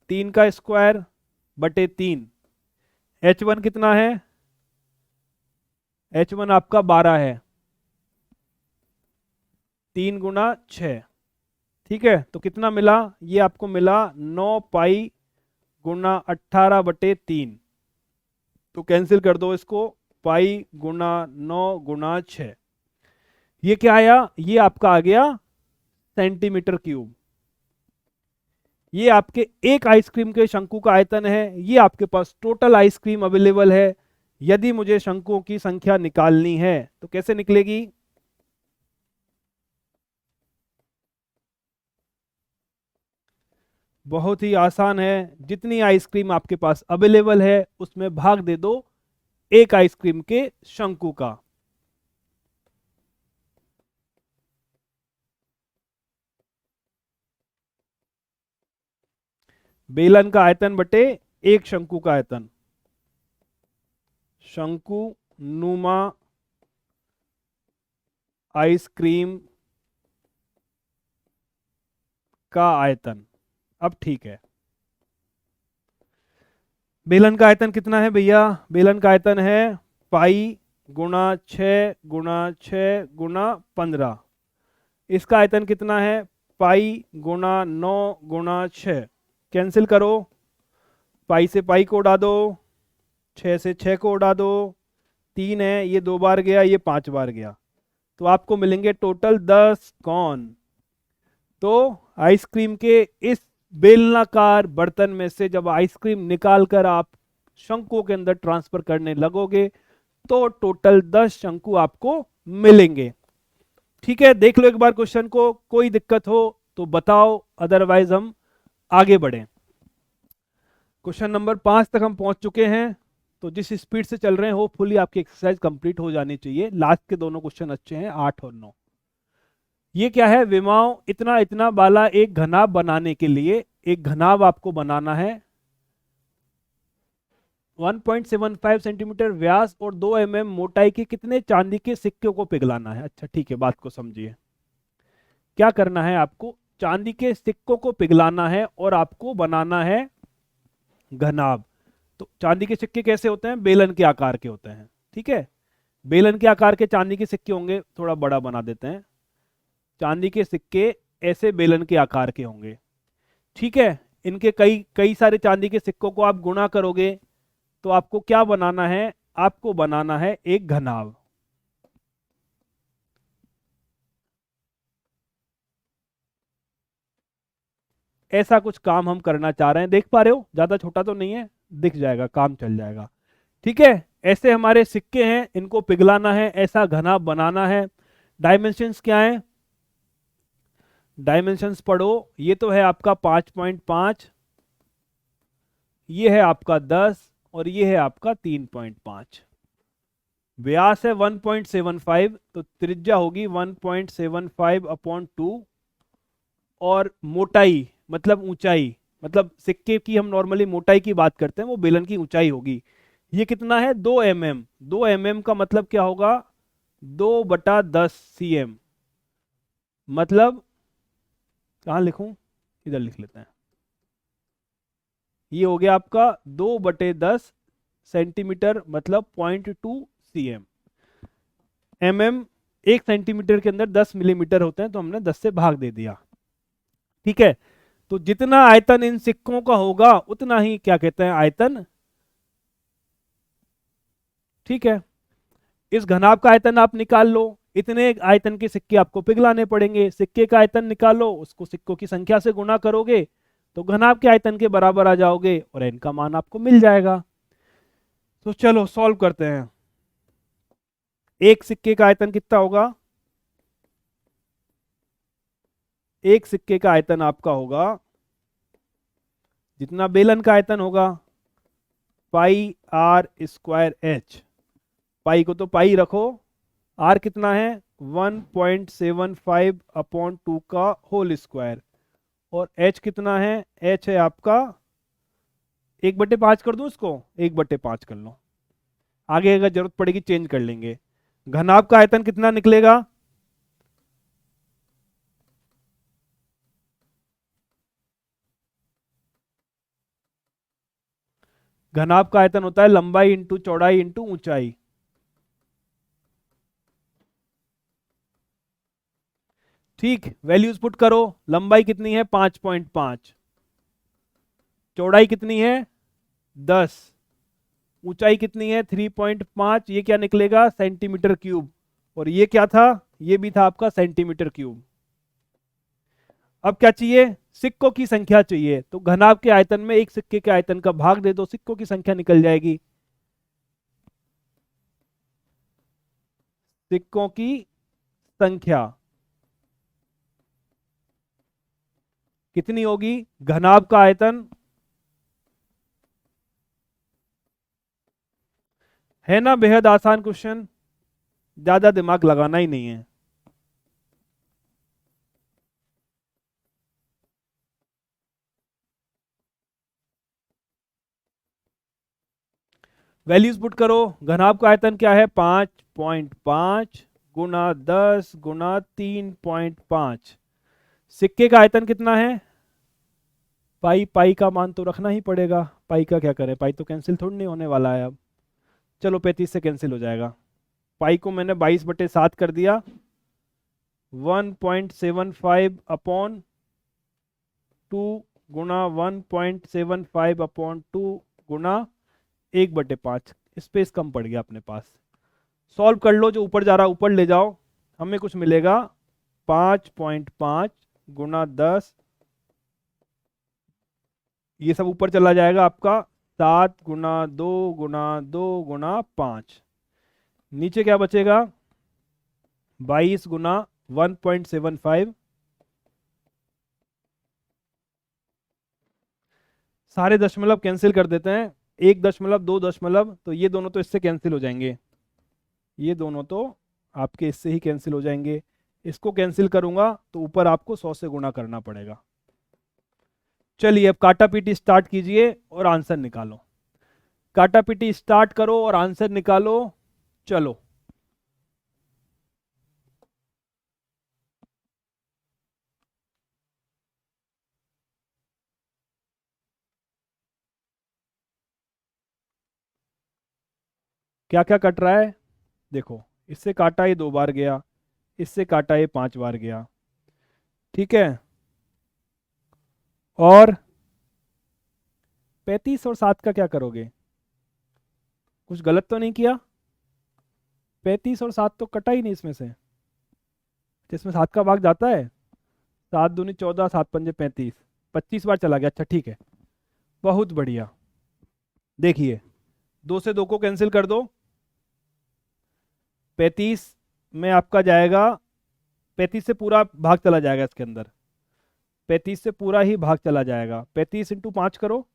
3 का स्क्वायर बटे 3। H1 कितना है? H1 आपका 12 है, 3 गुना 6। ठीक है, तो कितना मिला? ये आपको मिला 9 पाई गुना 18/3। तो कैंसिल कर दो इसको, पाई गुना 9 गुना 6। ये क्या आया? ये आपका आ गया सेंटीमीटर क्यूब। ये आपके एक आइसक्रीम के शंकु का आयतन है। ये आपके पास टोटल आइसक्रीम अवेलेबल है। यदि मुझे शंकुओं की संख्या निकालनी है तो कैसे निकलेगी? बहुत ही आसान है। जितनी आइसक्रीम आपके पास अवेलेबल है उसमें भाग दे दो एक आइसक्रीम के शंकु का। बेलन का आयतन बटे एक शंकु का आयतन। शंकु नुमा आइसक्रीम का आयतन। अब ठीक है, बेलन का आयतन कितना है भैया? बेलन का आयतन है पाई गुणा 6 गुणा 6 गुणा 15। इसका आयतन कितना है? पाई गुणा 9 गुणा 6। कैंसिल करो, पाई से पाई को उड़ा दो, 6 से 6 को उड़ा दो, 3 है, ये 2 बार गया, ये 5 बार गया, तो आपको मिलेंगे टोटल 10 कौन। तो आइसक्रीम के इस बेलनाकार बर्तन में से जब आइसक्रीम निकालकर आप शंकुओं के अंदर ट्रांसफर करने लगोगे तो टोटल 10 शंकु आपको मिलेंगे। ठीक है, देख लो एक बार क्वेश्चन को, कोई दिक्कत हो तो बताओ, अदरवाइज हम आगे बढ़ें। क्वेश्चन नंबर 5 तक हम पहुंच चुके हैं। तो जिस स्पीड से चल रहे हैं होपफुली आपकी एक्सरसाइज कंप्लीट हो जानी चाहिए। लास्ट के दोनों क्वेश्चन अच्छे हैं, 8 और 9। ये क्या है? विमाओं इतना इतना वाला एक घनाभ बनाने के लिए, एक घनाभ आपको बनाना है 1.75 सेंटीमीटर व्यास और 2 mm मोटाई के कितने चांदी के सिक्कों को पिघलाना है? अच्छा ठीक है, बात को समझिए। क्या करना है आपको? चांदी के सिक्कों को पिघलाना है और आपको बनाना है घनाभ। तो चांदी के सिक्के कैसे होते हैं? बेलन के आकार के होते हैं। ठीक है, बेलन के आकार के चांदी के सिक्के होंगे। थोड़ा बड़ा बना देते हैं। चांदी के सिक्के ऐसे बेलन के आकार के होंगे। ठीक है, इनके कई कई सारे चांदी के सिक्कों को आप गुणा करोगे तो आपको क्या बनाना है? आपको बनाना है एक घनाभ। ऐसा कुछ काम हम करना चाह रहे हैं। देख पा रहे हो, ज्यादा छोटा तो नहीं है, दिख जाएगा, काम चल जाएगा। ठीक है, ऐसे हमारे सिक्के हैं, इनको पिघलाना है, ऐसा घनाभ बनाना है। डायमेंशंस क्या है? डायमेंशंस पढ़ो, ये तो है आपका 5.5 ये है आपका 10 और ये है आपका 3.5। व्यास है 1.75, तो त्रिज्या होगी 1.75 अपॉन 2, और मोटाई मतलब ऊंचाई, मतलब सिक्के की हम नॉर्मली मोटाई की बात करते हैं, वो बेलन की ऊंचाई होगी। ये कितना है? 2 mm। 2 mm का मतलब क्या होगा? 2/10 cm। मतलब कहाँ लिखूं? इधर लिख लेते हैं। ये हो गया आपका 2/10 सेंटीमीटर, मतलब 0.2 cm। mm 1 सेंटीमीटर के अंदर 10 मिलीमीटर होते हैं, तो हमने 10 से भाग दे दिया। ठीक है, तो जितना आयतन इन सिक्कों का होगा उतना ही क्या कहते हैं? आयतन। ठीक है, इस घनाभ का आयतन आप निकाल लो। इतने आयतन के सिक्के आपको पिघलाने पड़ेंगे। सिक्के का आयतन निकालो, उसको सिक्कों की संख्या से गुणा करोगे तो घनाभ के आयतन के बराबर आ जाओगे, और n का मान आपको मिल जाएगा। तो चलो सॉल्व करते हैं। एक सिक्के का आयतन कितना होगा? एक सिक्के का आयतन आपका होगा जितना बेलन का आयतन होगा, πr²h। पाई को तो पाई रखो। आर कितना है? 1.75 अपॉन 2 का होल स्क्वायर। और एच कितना है? एच है आपका 1/5 कर दूं इसको? 1/5 कर लो, आगे अगर जरूरत पड़ेगी चेंज कर लेंगे। घनाभ का आयतन कितना निकलेगा? घनाभ का आयतन होता है लंबाई इंटू चौड़ाई इंटू ऊंचाई। ठीक, वैल्यूज पुट करो। लंबाई कितनी है? 5.5। चौड़ाई कितनी है? 10। ऊंचाई कितनी है? 3.5। ये क्या निकलेगा? Centimetre cube. और ये क्या था? ये भी था आपका सेंटीमीटर क्यूब। अब क्या चाहिए? सिक्कों की संख्या चाहिए। तो घनाभ के आयतन में एक सिक्के के आयतन का भाग दे दो, सिक्कों की संख्या निकल जाएगी। सिक्कों की संख्या कितनी होगी? घनाभ का आयतन है ना, बेहद आसान क्वेश्चन, ज्यादा दिमाग लगाना ही नहीं है। वैल्यूज पुट करो। घनाभ का आयतन क्या है? 5.5 गुना 10 गुना 3.5। सिक्के का आयतन कितना है? पाई, पाई का मान तो रखना ही पड़ेगा। पाई का क्या करें? पाई तो कैंसिल थोड़ी नहीं होने वाला है अब। चलो 35 से कैंसिल हो जाएगा। पाई को मैंने 22/7 कर दिया। 1.75 अपॉन 2 गुना 1.75 अपॉन 2 गुना 1/5। स्पेस कम पड़ गया अपने पास। सॉल्व कर लो, जो ऊपर जा रहा है ऊपर ले जाओ। हमें कुछ मिलेगा 5.5 गुना 10, ये सब ऊपर चला जाएगा आपका। 7 गुना 2 गुना 2 गुना 5। नीचे क्या बचेगा? 22 गुना 1.75। सारे दशमलव कैंसिल कर देते हैं। 1 दशमलव, 2 दशमलव, तो ये दोनों तो इससे कैंसिल हो जाएंगे। ये दोनों तो आपके इससे ही कैंसिल हो जाएंगे। इसको कैंसिल करूंगा तो ऊपर आपको 100 से गुणा करना पड़ेगा। चलिए अब काटा पीटी स्टार्ट कीजिए और आंसर निकालो। काटा पीटी स्टार्ट करो और आंसर निकालो। चलो। क्या क्या कट रहा है? देखो, इससे काटा ये 2 बार गया, इससे काटा ये 5 बार गया। ठीक है, और 35 और 7 का क्या करोगे? कुछ गलत तो नहीं किया? 35 और 7 तो कटा ही नहीं इसमें से। इसमें 7 का भाग जाता है। 7 दूनी 14, 7 पंजे 35, 25 बार चला गया। अच्छा ठीक है, बहुत बढ़िया। देखिए, 2 से 2 को कैंसिल कर दो। 35 में आपका जाएगा, 35 से पूरा भाग चला जाएगा इसके अंदर। 35 से पूरा ही भाग चला जाएगा। 35 इंटू 5 करो,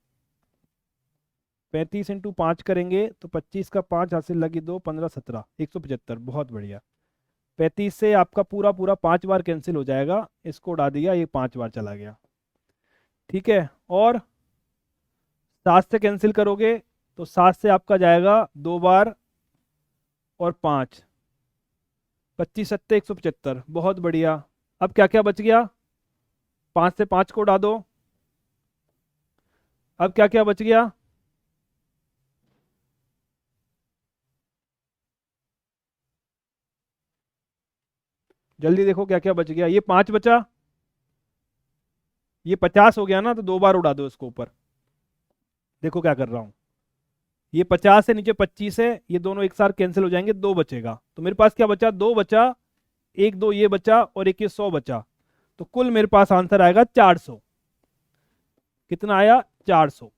35 इंटू 5 करेंगे तो 25 का 5 हासिल लगी 2, 15, 17, 175। बहुत बढ़िया। 35 से आपका पूरा पूरा 5 बार कैंसिल हो जाएगा, इसको उड़ा दिया, ये 5 बार चला गया। ठीक है, और 7 से कैंसिल करोगे तो 7 से आपका जाएगा 2 बार और 5, 25 सत्ते 175। बहुत बढ़िया। अब क्या क्या बच गया? 5 से 5 को उड़ा दो। अब क्या क्या बच गया? जल्दी देखो क्या क्या बच गया। ये 5 बचा, ये 50 हो गया ना, तो 2 बार उड़ा दो इसको ऊपर। देखो क्या कर रहा हूं। ये 50 है, नीचे 25 है, ये दोनों एक साथ कैंसिल हो जाएंगे, 2 बचेगा। तो मेरे पास क्या बचा? 2 बचा, एक 2 ये बचा और एक ये 100 बचा। तो कुल मेरे पास आंसर आएगा 400। कितना आया? 400।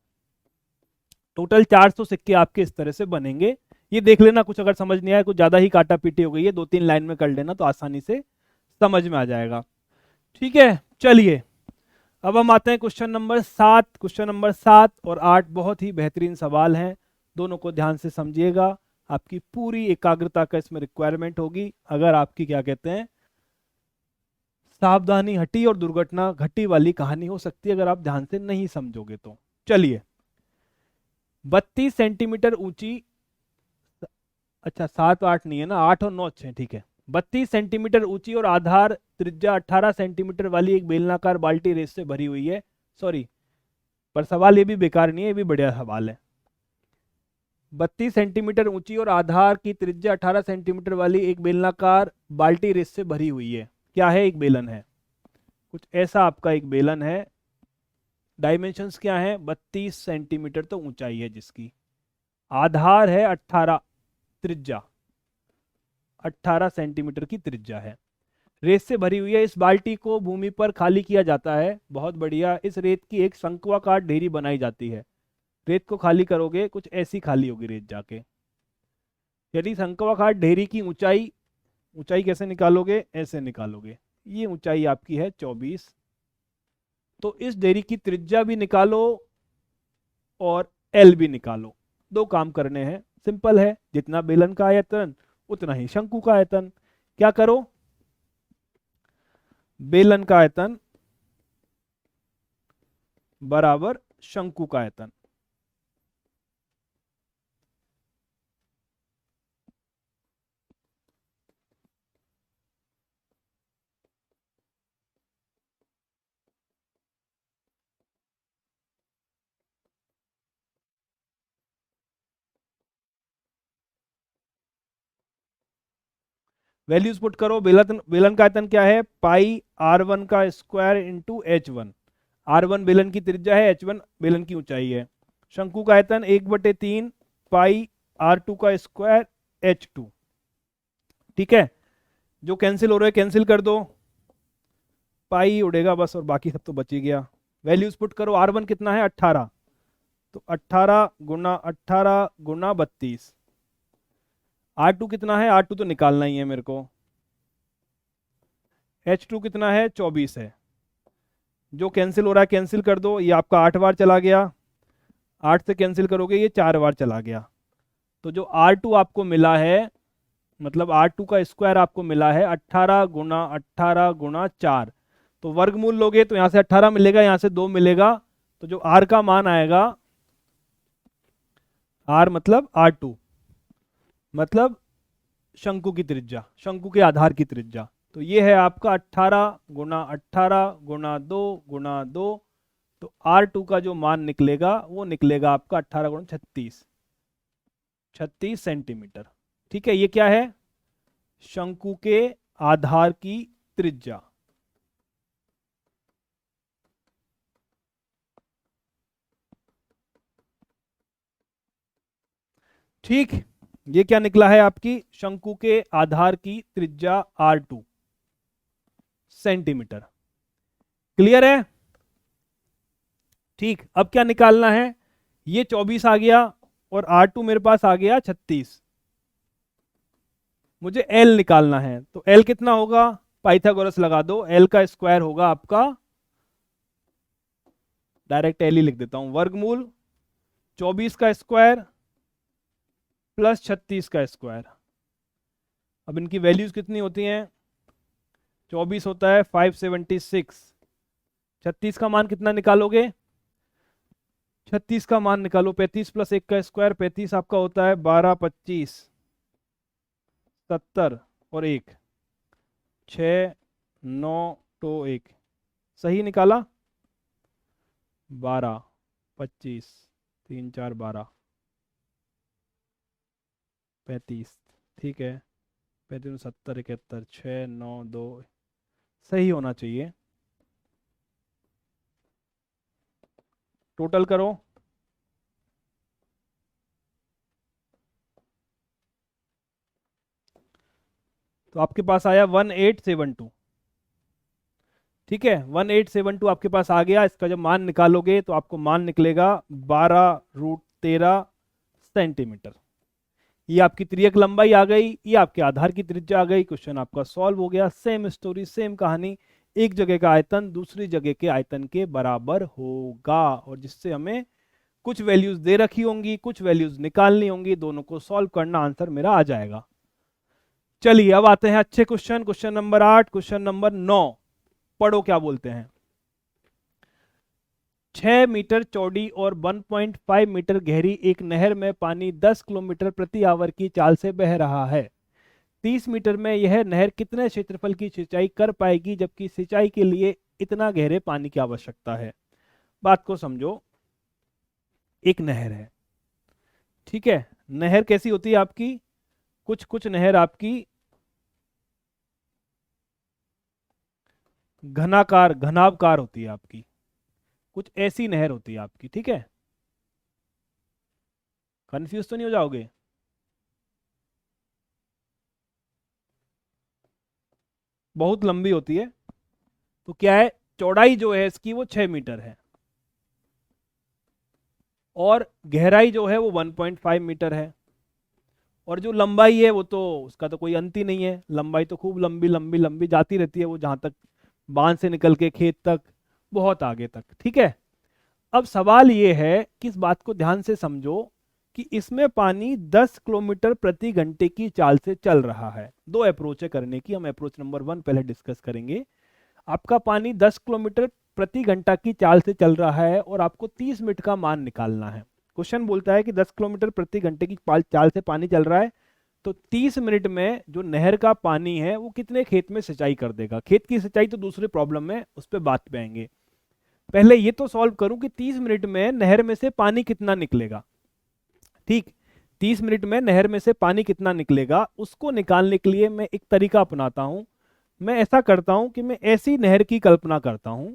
टोटल 400 सिक्के आपके इस तरह से बनेंगे। ये देख लेना, कुछ अगर समझ नहीं आया, कुछ ज्यादा ही काटा पीटी हो गई है, 2-3 लाइन में कर लेना तो आसानी से समझ में आ जाएगा। ठीक है, चलिए अब हम आते हैं क्वेश्चन नंबर 7। क्वेश्चन नंबर 7 और 8 बहुत ही बेहतरीन सवाल हैं, दोनों को ध्यान से समझिएगा। आपकी पूरी एकाग्रता का इसमें रिक्वायरमेंट होगी, अगर आपकी क्या कहते हैं सावधानी हटी और दुर्घटना घटी वाली कहानी हो सकती है अगर आप ध्यान से नहीं समझोगे तो। चलिए, 32 सेंटीमीटर ऊंची, अच्छा 7 8 नहीं है ना, 8 और 9 अच्छे हैं, ठीक है। 32 सेंटीमीटर ऊंची और आधार त्रिज्या 18 सेंटीमीटर वाली एक बेलनाकार बाल्टी रेत से भरी हुई है। सॉरी, पर सवाल ये भी बेकार नहीं है, ये भी बढ़िया सवाल है। 32 सेंटीमीटर ऊंची और आधार की त्रिज्या 18 सेंटीमीटर वाली एक बेलनाकार बाल्टी रेत से भरी हुई है। क्या है? एक बेलन है, कुछ ऐसा आपका एक बेलन है। डायमेंशंस क्या है? 32 सेंटीमीटर तो ऊंचाई है जिसकी, आधार है 18, त्रिज्या 18 सेंटीमीटर की त्रिज्या है, रेत से भरी हुई है। इस बाल्टी को भूमि पर खाली किया जाता है। बहुत बढ़िया। इस रेत की एक शंक्वाकार ढेरी बनाई जाती है। रेत को खाली करोगे कुछ ऐसी खाली होगी रेत जाके। यदि शंक्वाकार ढेरी की ऊंचाई, ऊंचाई कैसे निकालोगे? ऐसे निकालोगे। ये ऊंचाई आपकी है 24, तो इस ढेरी की त्रिज्या भी निकालो और एल भी निकालो। 2 काम करने हैं, सिंपल है। जितना बेलन का आयतन उतना ही शंकु का आयतन। क्या करो? बेलन का आयतन बराबर शंकु का आयतन। वैल्यूज पुट करो। बेलन बेलन का आयतन क्या है? पाई r1 का स्क्वायर इंटू h1। r1 बेलन की त्रिज्या है, h1 बेलन की ऊंचाई है। शंकु का आयतन 1/3 पाई r2 का स्क्वायर h2। ठीक है, जो कैंसिल हो रहा है कैंसिल कर दो, पाई उड़ेगा बस और बाकी सब तो बच ही गया। वैल्यूज पुट करो। r1 कितना है? 18, तो 18 गुना 18 गुना 32। r2 कितना है? r2 तो निकालना ही है मेरे को। h2 कितना है? 24 है। जो कैंसिल हो रहा है कैंसिल कर दो, ये आपका 8 बार चला गया, 8 से कैंसिल करोगे ये 4 बार चला गया। तो जो R2 आपको मिला है, मतलब R2 का स्क्वायर आपको मिला है 18 गुना 18 गुना 4। तो वर्गमूल लोगे तो यहां से 18 मिलेगा, यहां से 2 मिलेगा, तो जो R का मान आएगा, R मतलब R2 मतलब शंकु की त्रिज्या, शंकु के आधार की त्रिज्या। तो ये है आपका 18 गुना 18 गुना 2 गुना 2। तो R2 का जो मान निकलेगा वो निकलेगा आपका 18 गुना 36, 36 सेंटीमीटर। ठीक है, ये क्या है? शंकु के आधार की त्रिज्या। ठीक, ये क्या निकला है? आपकी शंकु के आधार की त्रिज्या R2 सेंटीमीटर। क्लियर है? ठीक, अब क्या निकालना है? ये 24 आ गया और R2 मेरे पास आ गया 36। मुझे L निकालना है, तो L कितना होगा? पाइथागोरस लगा दो। L का स्क्वायर होगा आपका, डायरेक्ट L ही लिख देता हूं, वर्गमूल 24 का स्क्वायर प्लस 36 का स्क्वायर। अब इनकी वैल्यूज कितनी होती हैं? 24 होता है 576, 36 का मान कितना निकालोगे? 36 का मान निकालो, 35 प्लस 1 का स्क्वायर, 35 आपका होता है 12, 25, 70 और 1, 6, 9 तो 1, सही निकाला? 12, 25, 3, 4, 12, 35, ठीक है, 35, 70, 71, 6, 9, 2, सही होना चाहिए। टोटल करो। तो आपके पास आया 1872, ठीक है, 1872 आपके पास आ गया। इसका जब मान निकालोगे तो आपको मान निकलेगा 12√13 सेंटीमीटर। ये आपकी त्रियक लंबाई आ गई, ये आपके आधार की त्रिज्या आ गई। क्वेश्चन आपका सॉल्व हो गया। सेम स्टोरी, सेम कहानी, एक जगह का आयतन दूसरी जगह के आयतन के बराबर होगा, और जिससे हमें कुछ वैल्यूज दे रखी होंगी, कुछ वैल्यूज निकालनी होंगी, दोनों को सॉल्व करना, आंसर मेरा आ जाएगा। चलिए अब आते हैं अच्छे question. Question number 8, question number 9, पढ़ो क्या बोलते हैं। 6 मीटर चौड़ी और 1.5 मीटर गहरी एक नहर में पानी 10 किलोमीटर प्रति आवर की चाल से बह रहा है। 30 मीटर में यह नहर कितने क्षेत्रफल की सिंचाई कर पाएगी, जबकि सिंचाई के लिए इतना गहरे पानी की आवश्यकता है? बात को समझो। एक नहर है, ठीक है, नहर कैसी होती है आपकी? कुछ कुछ नहर आपकी घनाकार, घनावकार होती है आपकी, कुछ ऐसी नहर होती है आपकी, ठीक है। कंफ्यूज तो नहीं हो जाओगे? बहुत लंबी होती है, तो क्या है, चौड़ाई जो है इसकी वो 6 मीटर है, और गहराई जो है वो 1.5 मीटर है, और जो लंबाई है वो तो उसका तो कोई अंत ही नहीं है। लंबाई तो खूब लंबी लंबी लंबी जाती रहती है, वो जहां तक बांध से निकल के खेत तक, बहुत आगे तक, ठीक है। अब सवाल ये है कि इस बात को ध्यान से समझो कि इसमें पानी 10 किलोमीटर प्रति घंटे की चाल से चल रहा है। दो अप्रोच है करने की, हम अप्रोच नंबर 1 पहले डिस्कस करेंगे। आपका पानी 10 किलोमीटर प्रति घंटा की चाल से चल रहा है और आपको 30 मिनट का मान निकालना है। क्वेश्चन बोलता है कि 10 किलोमीटर प्रति घंटे की चाल से पानी चल रहा है, तो 30 मिनट में जो नहर का पानी है वो कितने खेत में सिंचाई कर देगा। खेत की सिंचाई तो दूसरे प्रॉब्लम में, उस पर बात पे आएंगे। पहले ये तो सॉल्व करूं कि 30 मिनट में नहर में से पानी कितना निकलेगा, ठीक। 30 मिनट में नहर में से पानी कितना निकलेगा, उसको निकालने के लिए मैं एक तरीका अपनाता हूं। मैं ऐसा करता हूं कि मैं ऐसी नहर की कल्पना करता हूं,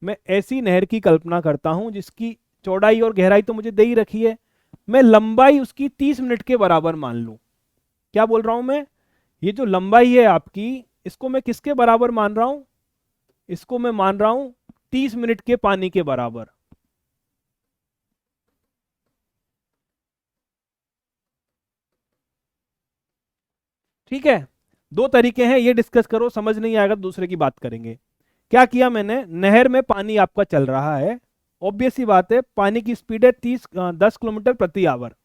मैं ऐसी नहर की कल्पना करता हूं जिसकी चौड़ाई और गहराई तो मुझे दे ही रखी है, मैं लंबाई उसकी 30 मिनट के बराबर मान लूं। क्या बोल रहा हूं मैं? ये जो लंबाई है आपकी, इसको मैं किसके बराबर मान रहा हूं? इसको मैं मान रहा हूं 30 मिनट के पानी के बराबर। ठीक है, दो तरीके हैं, ये डिस्कस करो, समझ नहीं आएगा तो दूसरे की बात करेंगे। क्या किया मैंने, नहर में पानी आपका चल रहा है, ऑब्वियस सी बात है, पानी की स्पीड है 10 किलोमीटर प्रति आवर।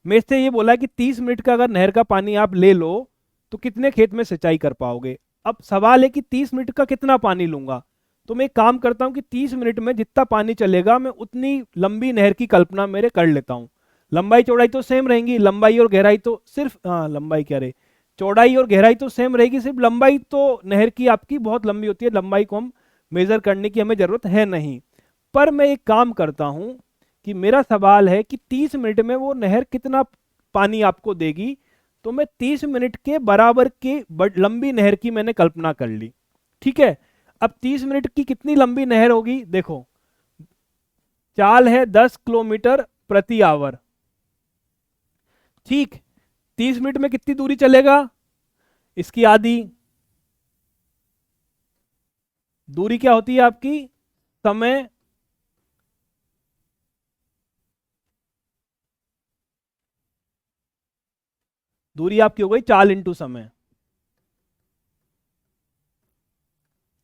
मैं इससे ये बोला कि 30 मिनट का अगर नहर का पानी आप ले लो तो कितने खेत में सिंचाई कर पाओगे। अब सवाल है कि 30 मिनट का कितना पानी लूंगा। तो मैं एक काम करता हूं कि 30 मिनट में जितना पानी चलेगा मैं उतनी लंबी नहर की कल्पना मेरे कर लेता हूं। लंबाई चौड़ाई तो सेम रहेंगी, लंबाई और गहराई तो सिर्फ लंबाई क्या रहे, चौड़ाई और गहराई तो सेम रहेगी, सिर्फ लंबाई तो नहर की आपकी बहुत लंबी होती है, लंबाई को हम मेजर करने की हमें जरूरत है नहीं। पर मैं एक काम करता हूं कि मेरा सवाल है कि 30 मिनट में वो नहर कितना पानी आपको देगी, तो मैं 30 मिनट के बराबर की लंबी नहर की मैंने कल्पना कर ली। ठीक है, अब 30 मिनट की कितनी लंबी नहर होगी, देखो चाल है 10 किलोमीटर प्रति आवर, ठीक। 30 मिनट में कितनी दूरी चलेगा, इसकी आधी। दूरी क्या होती है आपकी, समय, दूरी आपकी हो गई चाल इंटू समय।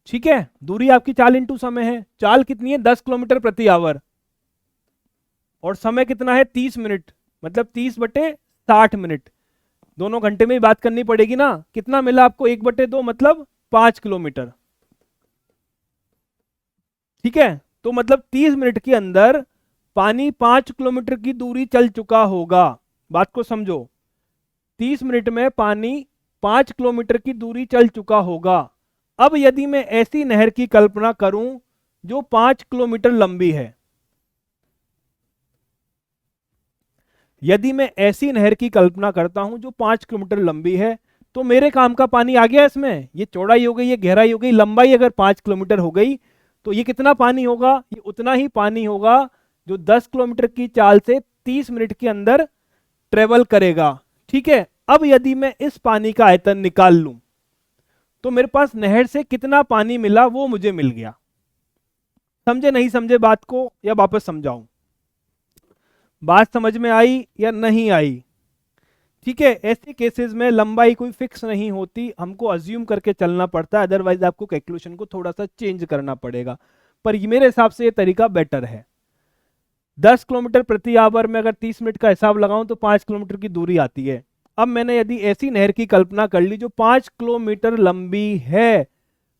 ठीक है, दूरी आपकी चाल इंटू समय है। चाल कितनी है, 10 किलोमीटर प्रति आवर। और समय कितना है 30 मिनट, मतलब 30/60 मिनट, दोनों घंटे में ही बात करनी पड़ेगी ना। कितना मिला आपको 1/2 मतलब 5 किलोमीटर। ठीक है, तो मतलब 30 मिनट के अंदर पानी 5 किलोमीटर की दूरी चल चुका होगा। बात को समझो, 30 मिनट में पानी 5 किलोमीटर की दूरी चल चुका होगा। अब यदि मैं ऐसी नहर की कल्पना करूं जो 5 किलोमीटर लंबी है, यदि मैं ऐसी नहर की कल्पना करता हूं जो 5 किलोमीटर लंबी है, तो मेरे काम का पानी आ गया इसमें। ये चौड़ाई हो गई, ये गहराई हो गई, लंबाई अगर 5 किलोमीटर हो गई, तो ये कितना पानी होगा? ये उतना ही पानी होगा जो 10 किलोमीटर की चाल से 30 मिनट के अंदर ट्रेवल करेगा। ठीक है, अब यदि मैं इस पानी का आयतन निकाल लूं, तो मेरे पास नहर से कितना पानी मिला वो मुझे मिल गया। समझे नहीं समझे बात को, या वापस समझाऊं? बात समझ में आई या नहीं आई? ठीक है, ऐसे केसेस में लंबाई कोई फिक्स नहीं होती, हमको अज्यूम करके चलना पड़ता है, अदरवाइज आपको कैलकुलेशन को थोड़ा सा चेंज करना पड़ेगा। पर ये मेरे हिसाब से ये तरीका बेटर है। 10 किलोमीटर प्रति आवर में अगर 30 मिनट का हिसाब लगाऊं तो 5 किलोमीटर की दूरी आती है। अब मैंने यदि ऐसी नहर की कल्पना कर ली जो 5 किलोमीटर लंबी है,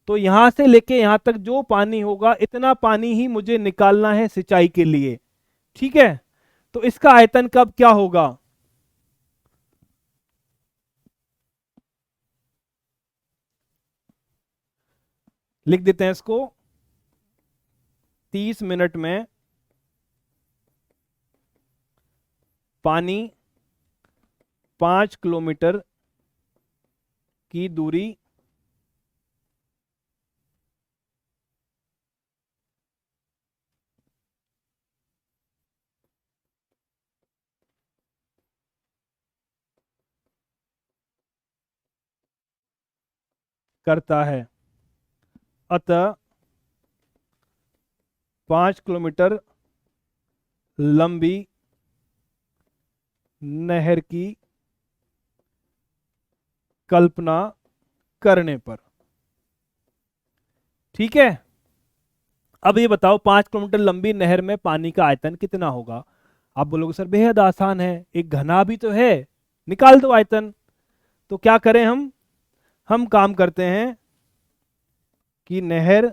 तो यहां से लेके यहां तक जो पानी होगा इतना पानी ही मुझे निकालना है सिंचाई के लिए। ठीक है, तो इसका आयतन कब क्या होगा? लिख देते हैं इसको, 30 मिनट में पानी 5 किलोमीटर की दूरी करता है। अतः 5 किलोमीटर लंबी नहर की कल्पना करने पर। ठीक है, अब ये बताओ 5 किलोमीटर लंबी नहर में पानी का आयतन कितना होगा? आप बोलोगे सर बेहद आसान है, एक घना भी तो है, निकाल दो आयतन। तो क्या करें हम काम करते हैं कि नहर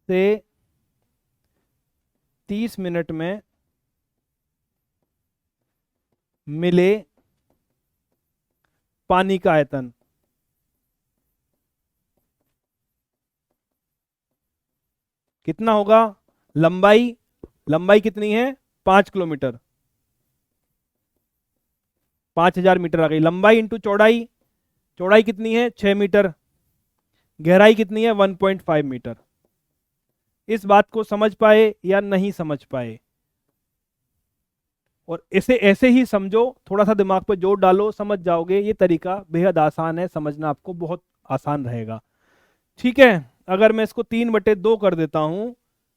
से 30 मिनट में मिले पानी का आयतन कितना होगा? लंबाई, लंबाई कितनी है? 5 किलोमीटर, 5000 मीटर आ गई। लंबाई इंटू चौड़ाई, चौड़ाई कितनी है? 6 मीटर। गहराई कितनी है? 1.5 मीटर। इस बात को समझ पाए या नहीं समझ पाए? और इसे ऐसे ही समझो, थोड़ा सा दिमाग पे जोर डालो, समझ जाओगे। ये तरीका बेहद आसान है, समझना आपको बहुत आसान रहेगा। ठीक है, अगर मैं इसको 3/2 कर देता हूं,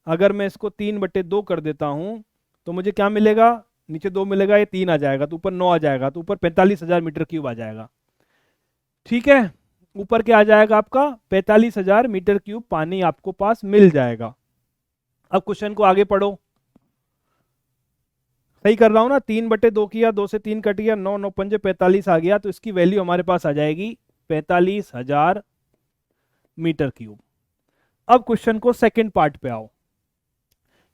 अगर मैं इसको 3/2 कर देता हूं, तो मुझे क्या मिलेगा? नीचे 2 मिलेगा, ये 3 आ जाएगा, तो ऊपर 9 आ जाएगा, तो ऊपर 45,000 मीटर क्यूब आ जाएगा। ठीक है, ऊपर क्या आ जाएगा आपका? 45,000 मीटर क्यूब पानी आपको पास मिल जाएगा। अब क्वेश्चन को आगे पढ़ो। सही कर रहा हूं ना? 3/2 किया, 2 से 3 कट गया, 9 9 पंजे 45 आ गया, तो इसकी वैल्यू हमारे पास आ जाएगी 45,000 मीटर क्यूब। अब क्वेश्चन को सेकंड पार्ट पे आओ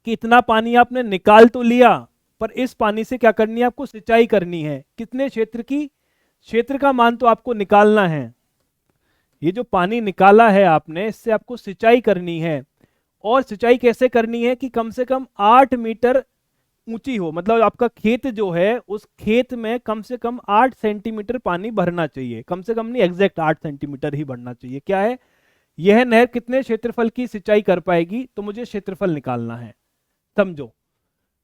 कि इतना पानी आपने निकाल तो लिया, पर इस पानी से क्या करनी है आपको? सिंचाई करनी है। कितने क्षेत्र की? क्षेत्र का मान तो आपको निकालना है। ये जो पानी निकाला है आपने, इससे आपको सिंचाई करनी है। और सिंचाई कैसे करनी है कि कम से कम 8 मीटर ऊंची हो, मतलब आपका खेत जो है उस खेत में कम से कम 8 सेंटीमीटर पानी भरना चाहिए। कम से कम नहीं, एग्जैक्ट 8 सेंटीमीटर ही भरना चाहिए। क्या है? यह नहर कितने क्षेत्रफल की सिंचाई कर पाएगी? तो मुझे क्षेत्रफल निकालना है, समझो।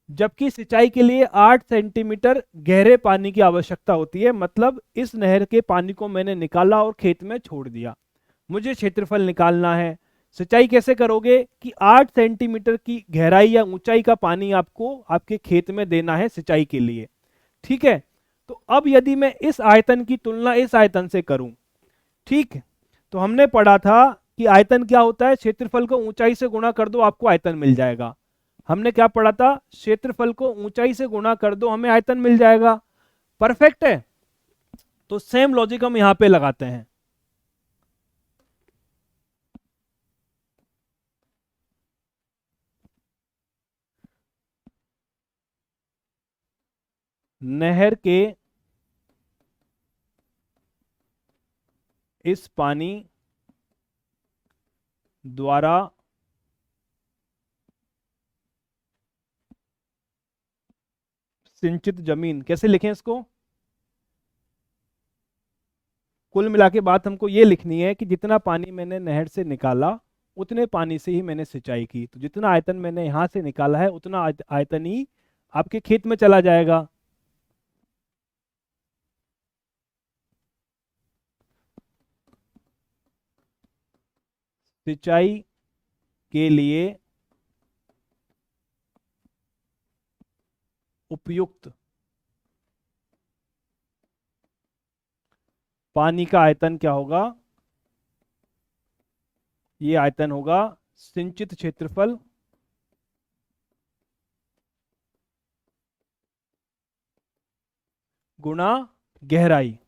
जबकि सिंचाई के लिए 8 सेंटीमीटर गहरे पानी की आवश्यकता होती है, मतलब इस नहर के पानी को मैंने निकाला और खेत में छोड़ दिया। मुझे क्षेत्रफल निकालना है। सिंचाई कैसे करोगे कि 8 सेंटीमीटर की गहराई या ऊंचाई का पानी आपको आपके खेत में देना है सिंचाई के लिए। ठीक है, तो अब यदि मैं इस आयतन की तुलना इस आयतन से करूं, ठीक, तो हमने पढ़ा था कि आयतन क्या होता है? क्षेत्रफल को ऊंचाई से गुणा कर दो, आपको आयतन मिल जाएगा। हमने क्या पढ़ा था, क्षेत्रफल को ऊंचाई से गुणा कर दो हमें आयतन मिल जाएगा। परफेक्ट है। तो सेम लॉजिक हम यहां पे लगाते हैं। नहर के इस पानी द्वारा सिंचित जमीन, कैसे लिखें इसको, कुल मिला के बात हमको ये लिखनी है कि जितना पानी मैंने नहर से निकाला उतने पानी से ही मैंने सिंचाई की, तो जितना आयतन मैंने यहां से निकाला है उतना आयतन ही आपके खेत में चला जाएगा। सिंचाई के लिए उपयुक्त पानी का आयतन क्या होगा, ये आयतन होगा सिंचित क्षेत्रफल गुणा गहराई।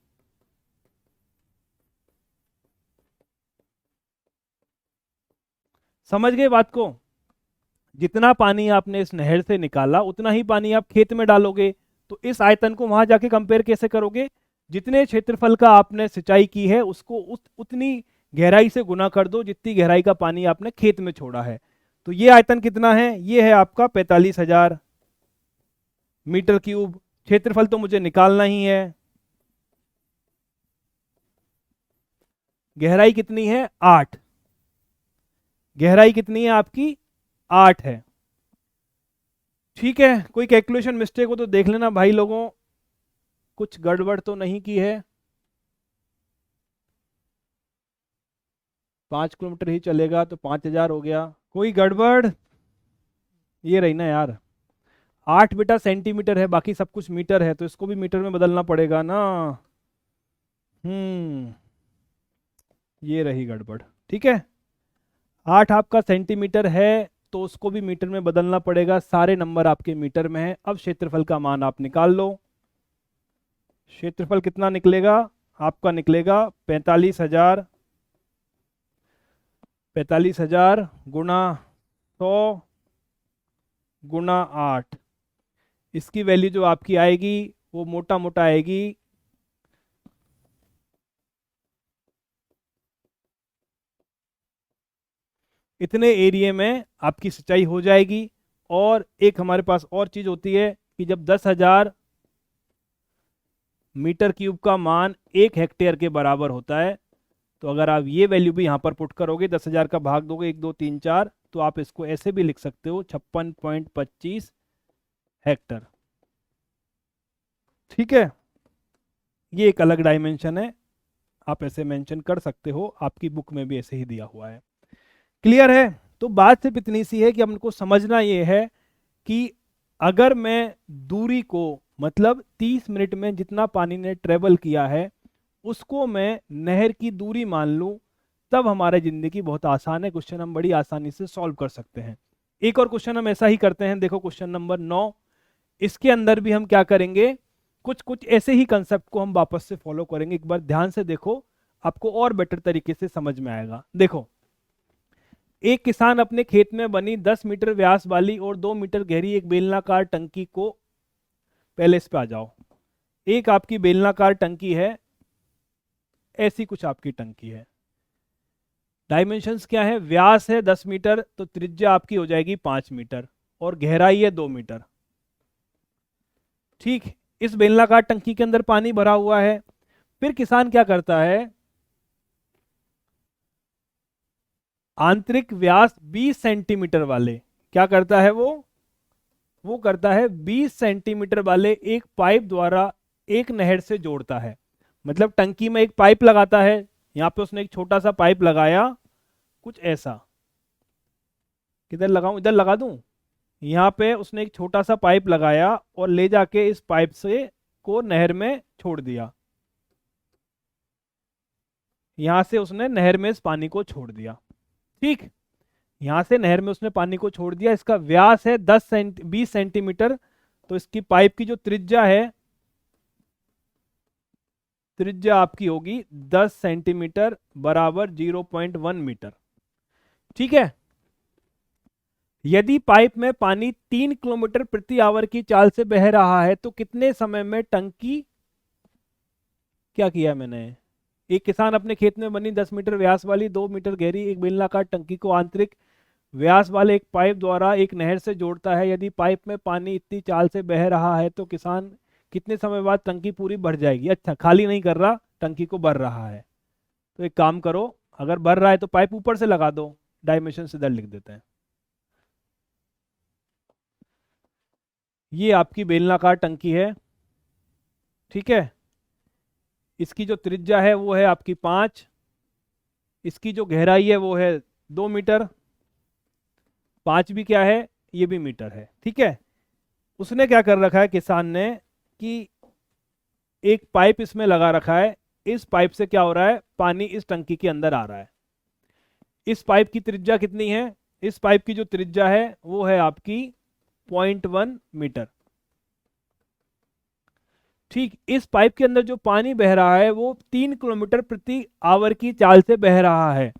समझ गए बात को, जितना पानी आपने इस नहर से निकाला उतना ही पानी आप खेत में डालोगे, तो इस आयतन को वहां जाके कंपेयर कैसे करोगे, जितने क्षेत्रफल का आपने सिंचाई की है उसको उतनी गहराई से गुना कर दो जितनी गहराई का पानी आपने खेत में छोड़ा है। तो ये आयतन कितना है, ये है आपका 45,000 मीटर क्यूब। क्षेत्रफल तो मुझे निकालना ही है। गहराई कितनी है, 8। गहराई कितनी है आपकी, 8 है। ठीक है, कोई कैलकुलेशन मिस्टेक हो तो देख लेना भाई लोगों, कुछ गड़बड़ तो नहीं की है। 5 किलोमीटर ही चलेगा तो 5,000 हो गया, कोई गड़बड़, ये रही ना यार। 8 बेटा सेंटीमीटर है, बाकी सब कुछ मीटर है, तो इसको भी मीटर में बदलना पड़ेगा ना। हम्म, ये रही गड़बड़। ठीक है, 8 आपका सेंटीमीटर है तो उसको भी मीटर में बदलना पड़ेगा, सारे नंबर आपके मीटर में है। अब क्षेत्रफल का मान आप निकाल लो। क्षेत्रफल कितना निकलेगा आपका, निकलेगा 45,000। 45,000 गुणा 100 गुणा 8, इसकी वैल्यू जो आपकी आएगी वो मोटा मोटा आएगी इतने एरिया में आपकी सिंचाई हो जाएगी। और एक हमारे पास और चीज होती है कि जब 10,000 मीटर क्यूब का मान 1 हेक्टेयर के बराबर होता है, तो अगर आप ये वैल्यू भी यहां पर पुट करोगे, 10,000 का भाग दोगे 1 2 3 4, तो आप इसको ऐसे भी लिख सकते हो 56.25 हेक्टर। ठीक है, ये एक अलग डायमेंशन है, आप ऐसे मेंशन कर सकते हो, आपकी बुक में भी ऐसे ही दिया हुआ है। क्लियर है। तो बात सिर्फ इतनी सी है कि हमको समझना ये है कि अगर मैं दूरी को, मतलब 30 मिनट में जितना पानी ने ट्रेवल किया है उसको मैं नहर की दूरी मान लूं, तब हमारी जिंदगी बहुत आसान है, क्वेश्चन हम बड़ी आसानी से सॉल्व कर सकते हैं। एक और क्वेश्चन हम ऐसा ही करते हैं, देखो क्वेश्चन नंबर 9। इसके अंदर भी हम क्या करेंगे, कुछ कुछ ऐसे ही कंसेप्ट को हम वापस से फॉलो करेंगे। एक बार ध्यान से देखो, आपको और बेटर तरीके से समझ में आएगा। देखो, एक किसान अपने खेत में बनी 10 मीटर व्यास वाली और 2 मीटर गहरी एक बेलनाकार टंकी को, पहले इस पे आ जाओ। एक आपकी बेलनाकार टंकी है, ऐसी कुछ आपकी टंकी है। डायमेंशंस क्या है, व्यास है 10 मीटर तो त्रिज्या आपकी हो जाएगी 5 मीटर और गहराई है 2 मीटर। ठीक, इस बेलनाकार टंकी के अंदर पानी भरा हुआ है। फिर किसान क्या करता है, आंतरिक व्यास 20 सेंटीमीटर वाले, क्या करता है वो करता है 20 सेंटीमीटर वाले एक पाइप द्वारा एक नहर से जोड़ता है। मतलब टंकी में एक पाइप लगाता है, यहां पे उसने एक छोटा सा पाइप लगाया, कुछ ऐसा, किधर लगाऊं, इधर लगा दूं, यहाँ पे उसने एक छोटा सा पाइप लगाया और ले जाके इस पाइप से को नहर में छोड़ दिया। यहां से उसने नहर में इस पानी को छोड़ दिया। ठीक, यहां से नहर में उसने पानी को छोड़ दिया, इसका व्यास है 20 सेंटीमीटर, तो इसकी पाइप की जो त्रिज्या है, त्रिज्या आपकी होगी 10 सेंटीमीटर बराबर 0.1 मीटर। ठीक है। यदि पाइप में पानी 3 किलोमीटर प्रति आवर की चाल से बह रहा है तो कितने समय में टंकी, क्या किया मैंने, एक किसान अपने खेत में बनी 10 मीटर व्यास वाली 2 मीटर गहरी एक बेलनाकार टंकी को आंतरिक व्यास वाले एक पाइप द्वारा एक नहर से जोड़ता है। यदि पाइप में पानी इतनी चाल से बह रहा है तो किसान कितने समय बाद टंकी पूरी भर जाएगी। अच्छा, खाली नहीं कर रहा, टंकी को भर रहा है। तो एक काम करो, अगर भर रहा है तो पाइप ऊपर से लगा दो, डायमेंशन से इधर लिख देते हैं। ये आपकी बेलनाकार टंकी है। ठीक है। इसकी जो त्रिज्या है वो है आपकी 5, इसकी जो गहराई है वो है 2 मीटर, 5 भी क्या है, ये भी मीटर है। ठीक है। उसने क्या कर रखा है किसान ने कि एक पाइप इसमें लगा रखा है, इस पाइप से क्या हो रहा है, पानी इस टंकी के अंदर आ रहा है। इस पाइप की त्रिज्या कितनी है, इस पाइप की जो त्रिज्या है वो है आपकी 0.1 मीटर। ठीक, इस पाइप के अंदर जो पानी बह रहा है वो 3 किलोमीटर प्रति आवर की चाल से बह रहा है।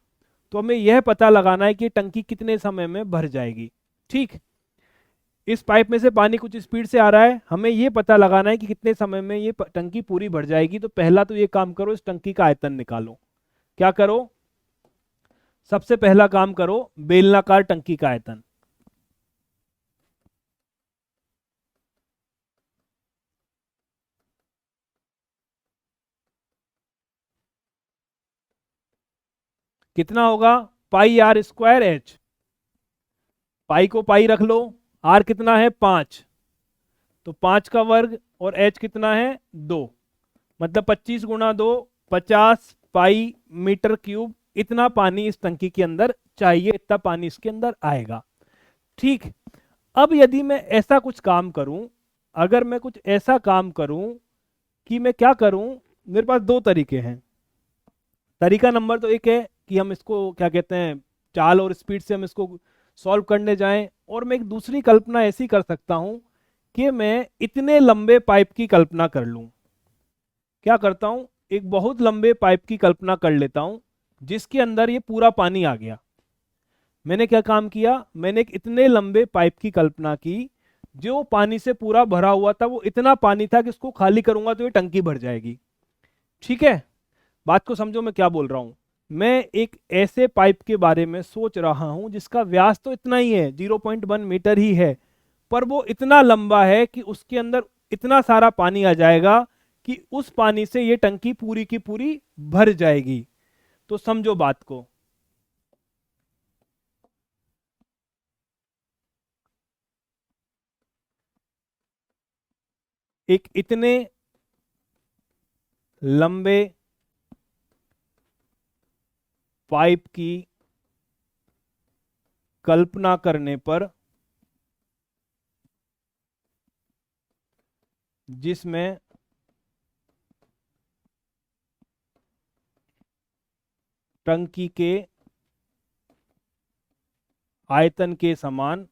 तो हमें यह पता लगाना है कि टंकी कितने समय में भर जाएगी। ठीक, इस पाइप में से पानी कुछ स्पीड से आ रहा है, हमें यह पता लगाना है कि कितने समय में ये टंकी पूरी भर जाएगी। तो पहला तो ये काम करो, इस टंकी का आयतन निकालो। क्या करो, सबसे पहला काम करो, बेलनाकार टंकी का आयतन। कितना होगा, पाई आर स्क्वायर एच। पाई को पाई रख लो, आर कितना है 5, तो 5 का वर्ग, और एच कितना है 2, मतलब 25 गुणा 2 50 पाई मीटर क्यूब। इतना पानी इस टंकी के अंदर चाहिए, इतना पानी इसके अंदर आएगा। ठीक, अब यदि मैं ऐसा कुछ काम करूं, अगर मैं कुछ ऐसा काम करूं कि मैं क्या करूं, मेरे पास दो तरीके हैं। तरीका नंबर तो एक है कि हम इसको क्या कहते हैं, चाल और स्पीड से हम इसको सॉल्व करने जाएं, और मैं एक दूसरी कल्पना ऐसी कर सकता हूं कि मैं इतने लंबे पाइप की कल्पना कर लूं। क्या करता हूं, एक बहुत लंबे पाइप की कल्पना कर लेता हूं जिसके अंदर ये पूरा पानी आ गया। मैंने क्या काम किया, मैंने एक इतने लंबे पाइप की कल्पना की जो पानी से पूरा भरा हुआ था, वो इतना पानी था कि इसको खाली करूंगा तो ये टंकी भर जाएगी। ठीक है, बात को समझो मैं क्या बोल रहा हूं। मैं एक ऐसे पाइप के बारे में सोच रहा हूं जिसका व्यास तो इतना ही है, 0.1 मीटर ही है, पर वो इतना लंबा है कि उसके अंदर इतना सारा पानी आ जाएगा कि उस पानी से ये टंकी पूरी की पूरी भर जाएगी। तो समझो बात को। एक इतने लंबे पाइप की कल्पना करने पर जिसमें टंकी के आयतन के समान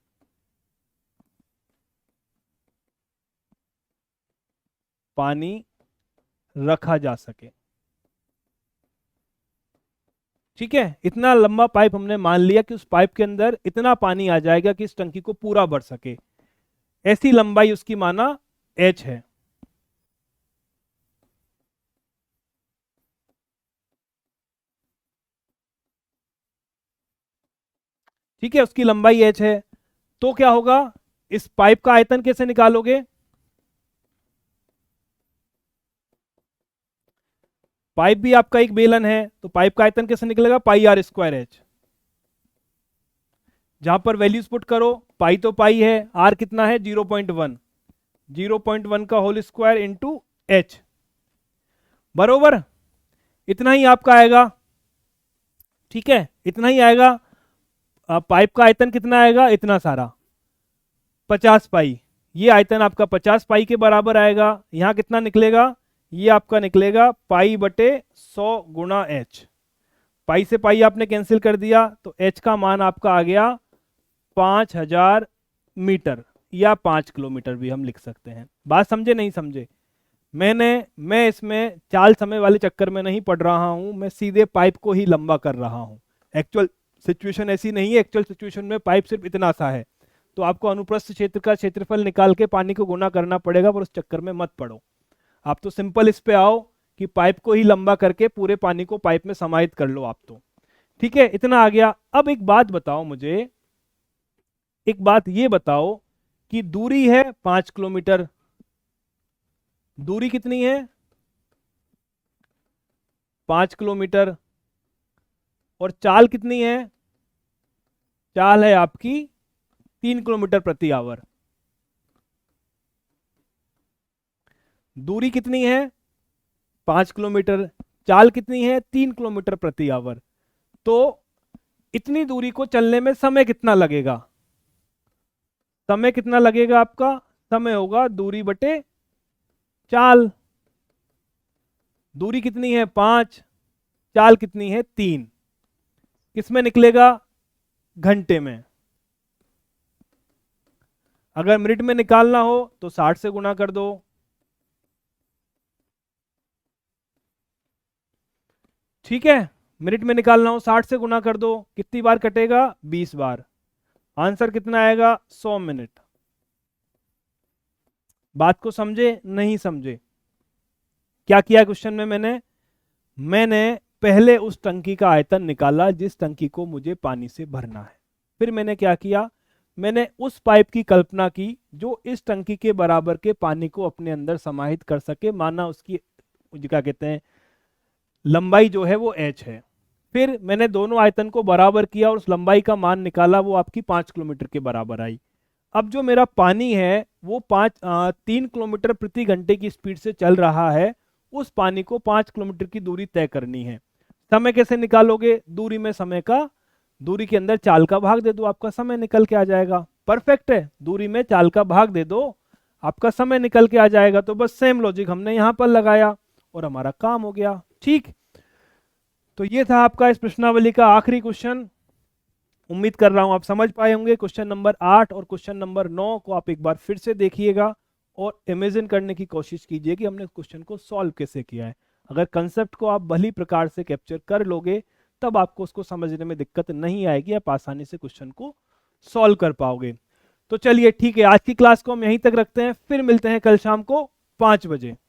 पानी रखा जा सके। ठीक है, इतना लंबा पाइप हमने मान लिया कि उस पाइप के अंदर इतना पानी आ जाएगा कि इस टंकी को पूरा भर सके। ऐसी लंबाई उसकी माना h है। ठीक है, उसकी लंबाई h है। तो क्या होगा, इस पाइप का आयतन कैसे निकालोगे, पाइप भी आपका एक बेलन है, तो पाइप का आयतन कैसे निकलेगा, पाई आर स्क्वायर एच। जहां पर वैल्यूज पुट करो, पाई तो पाई है, आर कितना है 0.1, 0.1 का होल स्क्वायर इंटू एच, बरोबर इतना ही आपका आएगा। ठीक है, इतना ही आएगा। पाइप का आयतन कितना आएगा, इतना सारा 50 पाई, ये आयतन आपका 50 पाई के बराबर आएगा। यहां कितना निकलेगा, ये आपका निकलेगा पाई बटे 100 गुणा एच। पाई से पाई आपने कैंसिल कर दिया, तो h का मान आपका आ गया 5000 मीटर या 5 किलोमीटर भी हम लिख सकते हैं। बात समझे नहीं समझे? मैं इसमें चाल समय वाले चक्कर में नहीं पड़ रहा हूं, मैं सीधे पाइप को ही लंबा कर रहा हूं। एक्चुअल सिचुएशन ऐसी नहीं है, एक्चुअल सिचुएशन में पाइप सिर्फ इतना सा है, तो आपको अनुप्रस्थ क्षेत्र का क्षेत्रफल निकाल के पानी को गुना करना पड़ेगा, पर उस चक्कर में मत पड़ो। आप तो सिंपल इस पे आओ कि पाइप को ही लंबा करके पूरे पानी को पाइप में समाहित कर लो आप तो। ठीक है, इतना आ गया। अब एक बात बताओ मुझे, एक बात ये बताओ कि दूरी है 5 किलोमीटर, दूरी कितनी है? 5 किलोमीटर। और चाल कितनी है? चाल है आपकी 3 किलोमीटर प्रति आवर। दूरी कितनी है? 5 किलोमीटर। चाल कितनी है? 3 किलोमीटर प्रति आवर। तो इतनी दूरी को चलने में समय कितना लगेगा? समय कितना लगेगा आपका? समय होगा दूरी बटे चाल। दूरी कितनी है? 5, चाल कितनी है? 3। किसमें निकलेगा? घंटे में। अगर मिनट में निकालना हो तो 60 से गुणा कर दो। ठीक है, मिनट में निकालना हो 60 से गुणा कर दो। कितनी बार कटेगा? 20 बार। आंसर कितना आएगा? 100 मिनट। बात को समझे नहीं समझे? क्या किया क्वेश्चन में मैंने पहले उस टंकी का आयतन निकाला जिस टंकी को मुझे पानी से भरना है। फिर मैंने क्या किया? मैंने उस पाइप की कल्पना की जो इस टंकी के बराबर के पानी को अपने अंदर समाहित कर सके, माना उसकी क्या कहते हैं लंबाई जो है वो h है। फिर मैंने दोनों आयतन को बराबर किया और उस लंबाई का मान निकाला, वो आपकी 5 किलोमीटर के बराबर आई। अब जो मेरा पानी है वो 3 किलोमीटर प्रति घंटे की स्पीड से चल रहा है, उस पानी को 5 किलोमीटर की दूरी तय करनी है। समय कैसे निकालोगे? दूरी में समय का, दूरी के अंदर चाल का भाग दे दो, आपका समय निकल के आ जाएगा। परफेक्ट है, दूरी में चाल का भाग दे दो, आपका समय निकल के आ जाएगा। तो बस सेम लॉजिक हमने यहां पर लगाया और हमारा काम हो गया। ठीक, तो ये था आपका इस प्रश्नावली का आखिरी क्वेश्चन। उम्मीद कर रहा हूं आप समझ पाए होंगे। क्वेश्चन नंबर 8 और क्वेश्चन नंबर 9 को आप एक बार फिर से देखिएगा और इमेजिन करने की कोशिश कीजिए कि हमने क्वेश्चन को सॉल्व कैसे किया है। अगर कंसेप्ट को आप भली प्रकार से कैप्चर कर लोगे तब आपको उसको समझने में दिक्कत नहीं आएगी, आप आसानी से क्वेश्चन को सॉल्व कर पाओगे। तो चलिए ठीक है, आज की क्लास को हम यहीं तक रखते हैं, फिर मिलते हैं कल शाम को 5 बजे।